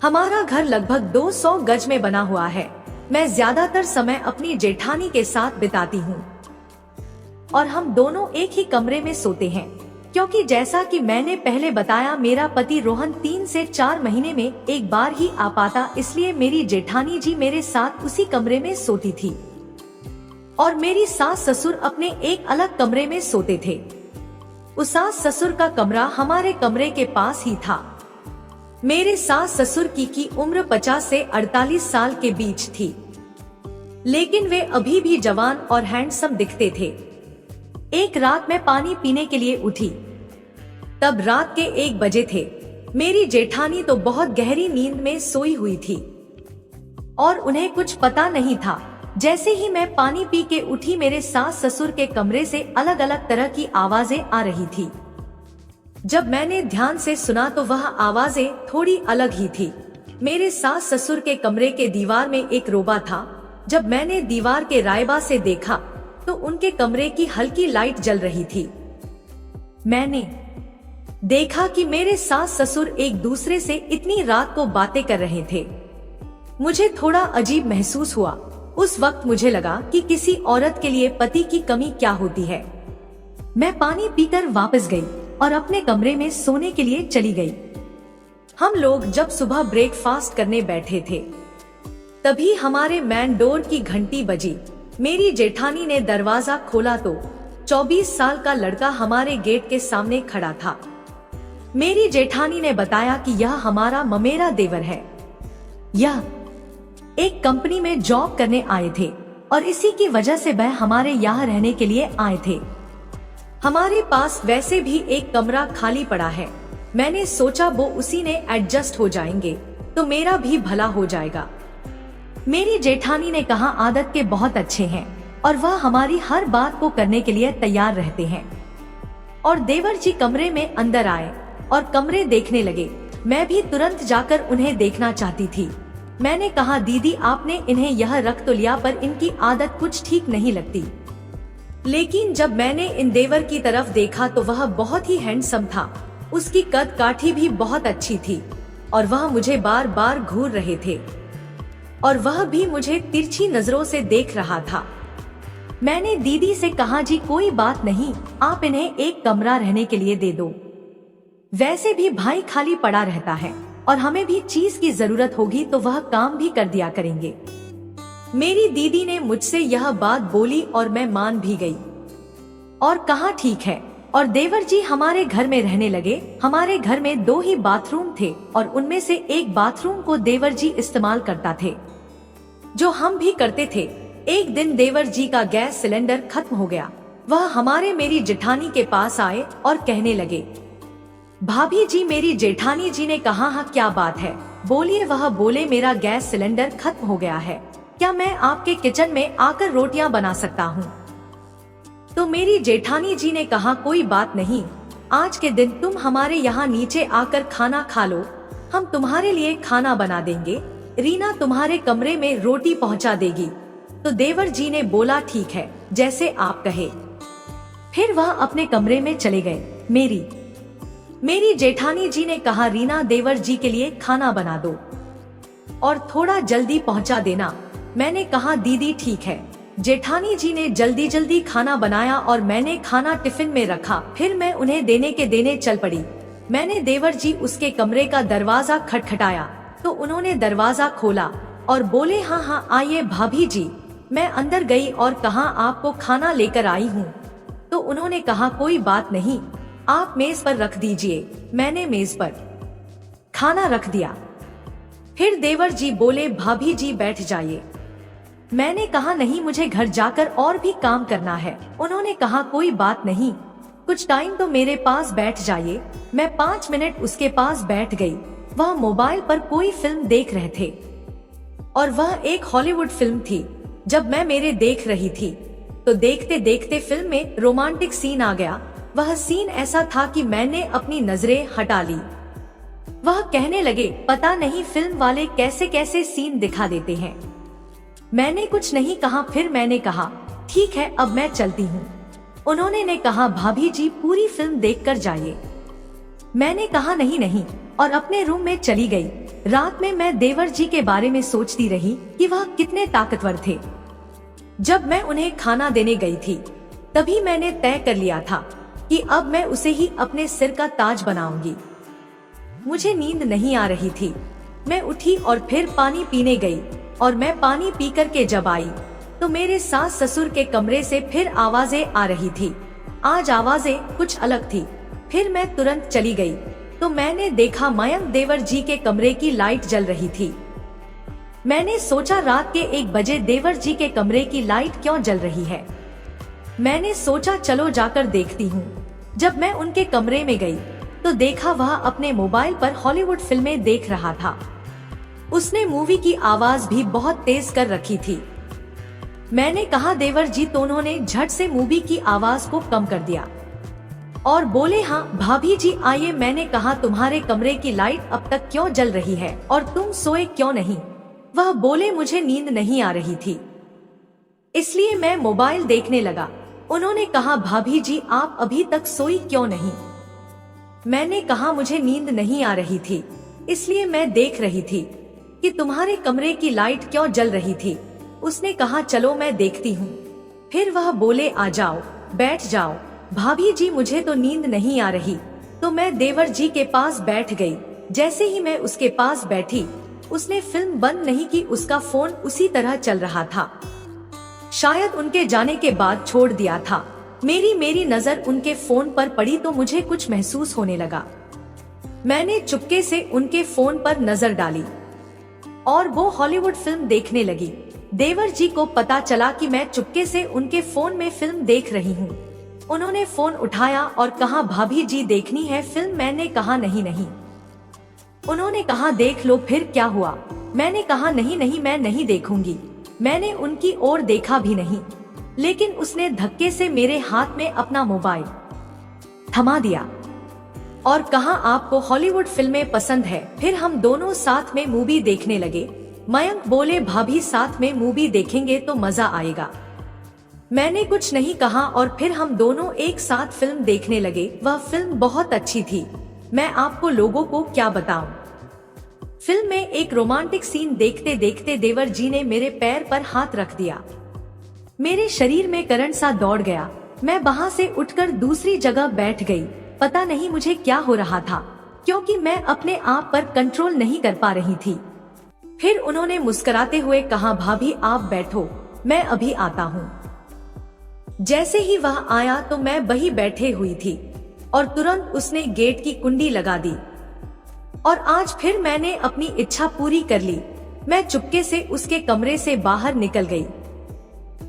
हमारा घर लगभग 200 गज में बना हुआ है। मैं ज्यादातर समय अपनी जेठानी के साथ बिताती हूँ और हम दोनों एक ही कमरे में सोते हैं, क्योंकि जैसा कि मैंने पहले बताया, मेरा पति रोहन 3 से 4 महीने में एक बार ही आ पाता, इसलिए मेरी जेठानी जी मेरे साथ उसी कमरे में सोती थी और मेरी सास ससुर अपने एक अलग कमरे में सोते थे। उस सास ससुर का कमरा हमारे कमरे के पास ही था। मेरे सास ससुर की उम्र 50 से 48 साल के बीच थी, लेकिन वे अभी भी जवान और हैंडसम दिखते थे। एक रात मैं पानी पीने के लिए उठी, तब रात के 1 बजे थे। मेरी जेठानी तो बहुत गहरी नींद में सोई हुई थी और उन्हें कुछ पता नहीं था। जैसे ही मैं पानी पी के उठी, मेरे सास ससुर के कमरे से अलग अलग तरह की आवाजें आ रही थी। जब मैंने ध्यान से सुना तो वह आवाजें थोड़ी अलग ही थी। मेरे सास ससुर के कमरे के दीवार में एक रोबा था। जब मैंने दीवार के रायबा से देखा तो उनके कमरे की हल्की लाइट जल रही थी। मैंने देखा कि मेरे सास ससुर एक दूसरे से इतनी रात को बातें कर रहे थे। मुझे थोड़ा अजीब महसूस हुआ। उस वक्त मुझे लगा कि किसी औरत के लिए पति की कमी क्या होती है। मैं पानी पीकर वापस गई और अपने कमरे में सोने के लिए चली गई। हम लोग जब सुबह ब्रेकफास्ट करने बैठे थे, तभी हमारे मैन डोर की घंटी बजी। मेरी जेठानी ने दरवाजा खोला तो 24 साल का लड़का हमारे गेट के सामने खड़ा था। मेरी जेठानी ने बताया कि यह हमारा ममेरा देवर है। यह एक कंपनी में जॉब करने आए थे और इसी की वजह से वह हमारे यहाँ रहने के लिए आए थे। हमारे पास वैसे भी एक कमरा खाली पड़ा है। मैंने सोचा वो उसी ने एडजस्ट हो जाएंगे तो मेरा भी भला हो जाएगा। मेरी जेठानी ने कहा, आदत के बहुत अच्छे हैं और वह हमारी हर बात को करने के लिए तैयार रहते हैं। और देवर जी कमरे में अंदर आए और कमरे देखने लगे। मैं भी तुरंत जाकर उन्हें देखना चाहती थी। मैंने कहा, दीदी आपने इन्हें यह रख तो लिया, पर इनकी आदत कुछ ठीक नहीं लगती। लेकिन जब मैंने इन देवर की तरफ देखा तो वह बहुत ही हैंडसम था। उसकी कद काठी भी बहुत अच्छी थी और वह मुझे बार बार घूर रहे थे और वह भी मुझे तिरछी नजरों से देख रहा था। मैंने दीदी से कहा, जी कोई बात नहीं, आप इन्हें एक कमरा रहने के लिए दे दो। वैसे भी भाई खाली पड़ा रहता है और हमें भी चीज की जरूरत होगी तो वह काम भी कर दिया करेंगे। मेरी दीदी ने मुझसे यह बात बोली और मैं मान भी गई और कहा ठीक है। और देवर जी हमारे घर में रहने लगे। हमारे घर में 2 ही बाथरूम थे और उनमें से एक बाथरूम को देवर जी इस्तेमाल करता थे, जो हम भी करते थे। एक दिन देवर जी का गैस सिलेंडर खत्म हो गया। वह हमारे मेरी जेठानी के पास आए और कहने लगे, भाभी जी। मेरी जेठानी जी ने कहा, हाँ क्या बात है, बोलिए। वह बोले, मेरा गैस सिलेंडर खत्म हो गया है, क्या मैं आपके किचन में आकर रोटियां बना सकता हूँ? तो मेरी जेठानी जी ने कहा, कोई बात नहीं, आज के दिन तुम हमारे यहाँ नीचे आकर खाना खा लो, हम तुम्हारे लिए खाना बना देंगे। रीना तुम्हारे कमरे में रोटी पहुँचा देगी। तो देवर जी ने बोला, ठीक है, जैसे आप कहे। फिर वह अपने कमरे में चले गए। मेरी जेठानी जी ने कहा, रीना देवर जी के लिए खाना बना दो और थोड़ा जल्दी पहुंचा देना। मैंने कहा, दीदी ठीक है। जेठानी जी ने जल्दी जल्दी खाना बनाया और मैंने खाना टिफिन में रखा। फिर मैं उन्हें देने चल पड़ी। मैंने देवर जी उसके कमरे का दरवाजा खटखटाया तो उन्होंने दरवाजा खोला और बोले, हाँ हाँ आइए भाभी जी। मैं अंदर गई और कहा, आपको खाना लेकर आई हूँ। तो उन्होंने कहा, कोई बात नहीं, आप मेज पर रख दीजिए। मैंने मेज पर खाना रख दिया। फिर देवर जी बोले, भाभी जी बैठ जाइए। मैंने कहा, नहीं, मुझे घर जाकर और भी काम करना है। उन्होंने कहा, कोई बात नहीं, कुछ टाइम तो मेरे पास बैठ जाइए। मैं 5 मिनट उसके पास बैठ गई। वह मोबाइल पर कोई फिल्म देख रहे थे और वह एक हॉलीवुड फिल्म थी। जब मैं मेरे देख रही थी तो देखते देखते फिल्म में रोमांटिक सीन आ गया। वह सीन ऐसा था कि मैंने अपनी नजरें हटा ली। वह कहने लगे, पता नहीं फिल्म वाले कैसे कैसे सीन दिखा देते हैं। मैंने कुछ नहीं कहा। फिर मैंने कहा, ठीक है, अब मैं चलती हूँ। उन्होंने ने कहा, भाभी जी पूरी फिल्म देखकर जाइए। मैंने कहा, नहीं नहीं, और अपने रूम में चली गई। रात में मैं देवर जी के बारे में सोचती रही कि वह कितने ताकतवर थे। जब मैं उन्हें खाना देने गई थी तभी मैंने तय कर लिया था कि अब मैं उसे ही अपने सिर का ताज बनाऊंगी। मुझे नींद नहीं आ रही थी। मैं उठी और फिर पानी पीने गई और मैं पानी पी कर के जब आई तो मेरे सास ससुर के कमरे से फिर आवाजें आ रही थी। आज आवाजें कुछ अलग थी। फिर मैं तुरंत चली गई तो मैंने देखा मयंक देवर जी के कमरे की लाइट जल रही थी। मैंने सोचा, रात के 1 बजे देवर जी के कमरे की लाइट क्यों जल रही है। मैंने सोचा, चलो जाकर देखती हूँ। जब मैं उनके कमरे में गई तो देखा वह अपने मोबाइल पर हॉलीवुड फिल्में देख रहा था। उसने मूवी की आवाज भी बहुत तेज कर रखी थी। मैंने कहा, देवर जी, तो उन्होंने झट से मूवी की आवाज को कम कर दिया और बोले, हाँ भाभी जी आइए। मैंने कहा, तुम्हारे कमरे की लाइट अब तक क्यों जल रही है और तुम सोए क्यों नहीं। वह बोले, मुझे नींद नहीं आ रही थी इसलिए मैं मोबाइल देखने लगा। उन्होंने कहा, भाभी जी आप अभी तक सोई क्यों नहीं। मैंने कहा, मुझे नींद नहीं आ रही थी इसलिए मैं देख रही थी कि तुम्हारे कमरे की लाइट क्यों जल रही थी। उसने कहा, चलो मैं देखती हूँ। फिर वह बोले, आ जाओ, बैठ जाओ। भाभी जी मुझे तो नींद नहीं आ रही। तो मैं देवर जी के पास बैठ गई। जैसे ही मैं उसके पास बैठी उसने फिल्म बंद नहीं की। उसका फोन उसी तरह चल रहा था। शायद उनके जाने के बाद छोड़ दिया था। मेरी नजर उनके फोन पर पड़ी तो मुझे कुछ महसूस होने लगा। मैंने चुपके से उनके फोन पर नजर डाली और वो हॉलीवुड फिल्म देखने लगी। देवर जी को पता चला कि मैं चुपके से उनके फोन में फिल्म देख रही हूँ। उन्होंने फोन उठाया और कहा, भाभी जी देखनी है फिल्म। मैंने कहा, नहीं नहीं। उन्होंने कहा, देख लो। फिर क्या हुआ। मैंने कहा, नहीं नहीं, मैं नहीं देखूंगी। मैंने उनकी ओर देखा भी नहीं, लेकिन उसने धक्के से मेरे हाथ में अपना मोबाइल थमा दिया और कहा, आपको हॉलीवुड फिल्में पसंद है। फिर हम दोनों साथ में मूवी देखने लगे। मयंक बोले, भाभी साथ में मूवी देखेंगे तो मजा आएगा। मैंने कुछ नहीं कहा और फिर हम दोनों एक साथ फिल्म देखने लगे। वह फिल्म बहुत अच्छी थी। मैं आपको लोगों को क्या बताऊं। फिल्म में एक रोमांटिक सीन देखते देखते देवर जी ने मेरे पैर पर हाथ रख दिया। मेरे शरीर में करंट सा दौड़ गया। मैं वहां से उठकर दूसरी जगह बैठ गई। पता नहीं मुझे क्या हो रहा था, क्योंकि मैं अपने आप पर कंट्रोल नहीं कर पा रही थी। फिर उन्होंने मुस्कुराते हुए कहा, भाभी आप बैठो, मैं अभी आता हूँ। जैसे ही वह आया तो मैं वही बैठे हुई थी और तुरंत उसने गेट की कुंडी लगा दी। और आज फिर मैंने अपनी इच्छा पूरी कर ली। मैं चुपके से उसके कमरे से बाहर निकल गई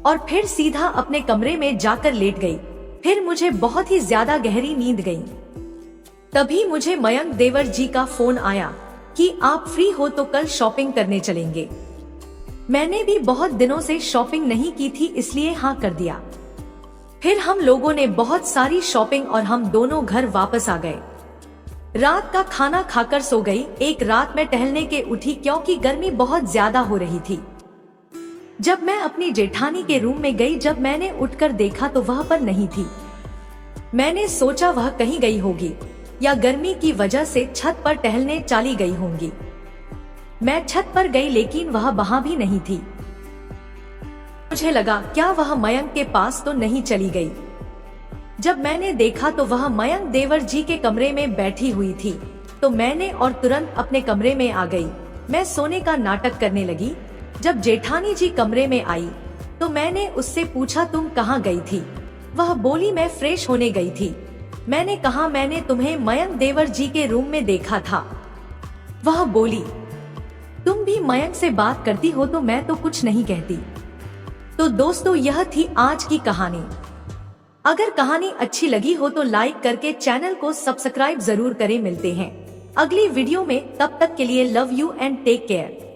और फिर सीधा अपने कमरे में जाकर लेट गई। फिर मुझे बहुत ही ज्यादा गहरी नींद गई। तभी मुझे मयंक देवर जी का फोन आया कि आप फ्री हो तो कल शॉपिंग करने चलेंगे। मैंने भी बहुत दिनों से शॉपिंग नहीं की थी, इसलिए हाँ कर दिया। फिर हम लोगों ने बहुत सारी शॉपिंग और हम दोनों घर वापस आ गए। रात का खाना खाकर सो गई। एक रात में टहलने के उठी क्योंकि गर्मी बहुत ज्यादा हो रही थी। जब मैं अपनी जेठानी के रूम में गई, जब मैंने उठकर देखा तो वह पर नहीं थी। मैंने सोचा वह कहीं गई होगी या गर्मी की वजह से छत पर टहलने चली गई होंगी। मैं छत पर गई लेकिन वह वहां भी नहीं थी। मुझे लगा क्या वह मयंक के पास तो नहीं चली गई। जब मैंने देखा तो वह मयंक देवर जी के कमरे में बैठी हुई थी, तो मैंने और तुरंत अपने कमरे में आ गई। मैं सोने का नाटक करने लगी। जब जेठानी जी कमरे में आई तो मैंने उससे पूछा तुम कहाँ गई थी? वह बोली मैं फ्रेश होने गई थी। मैंने कहा मैंने तुम्हें मयंक देवर जी के रूम में देखा था। वह बोली तुम भी मयंक से बात करती हो तो मैं तो कुछ नहीं कहती। तो दोस्तों यह थी आज की कहानी। अगर कहानी अच्छी लगी हो तो लाइक करके चैनल को सब्सक्राइब जरूर करें। मिलते हैं अगली वीडियो में, तब तक के लिए love you and take care.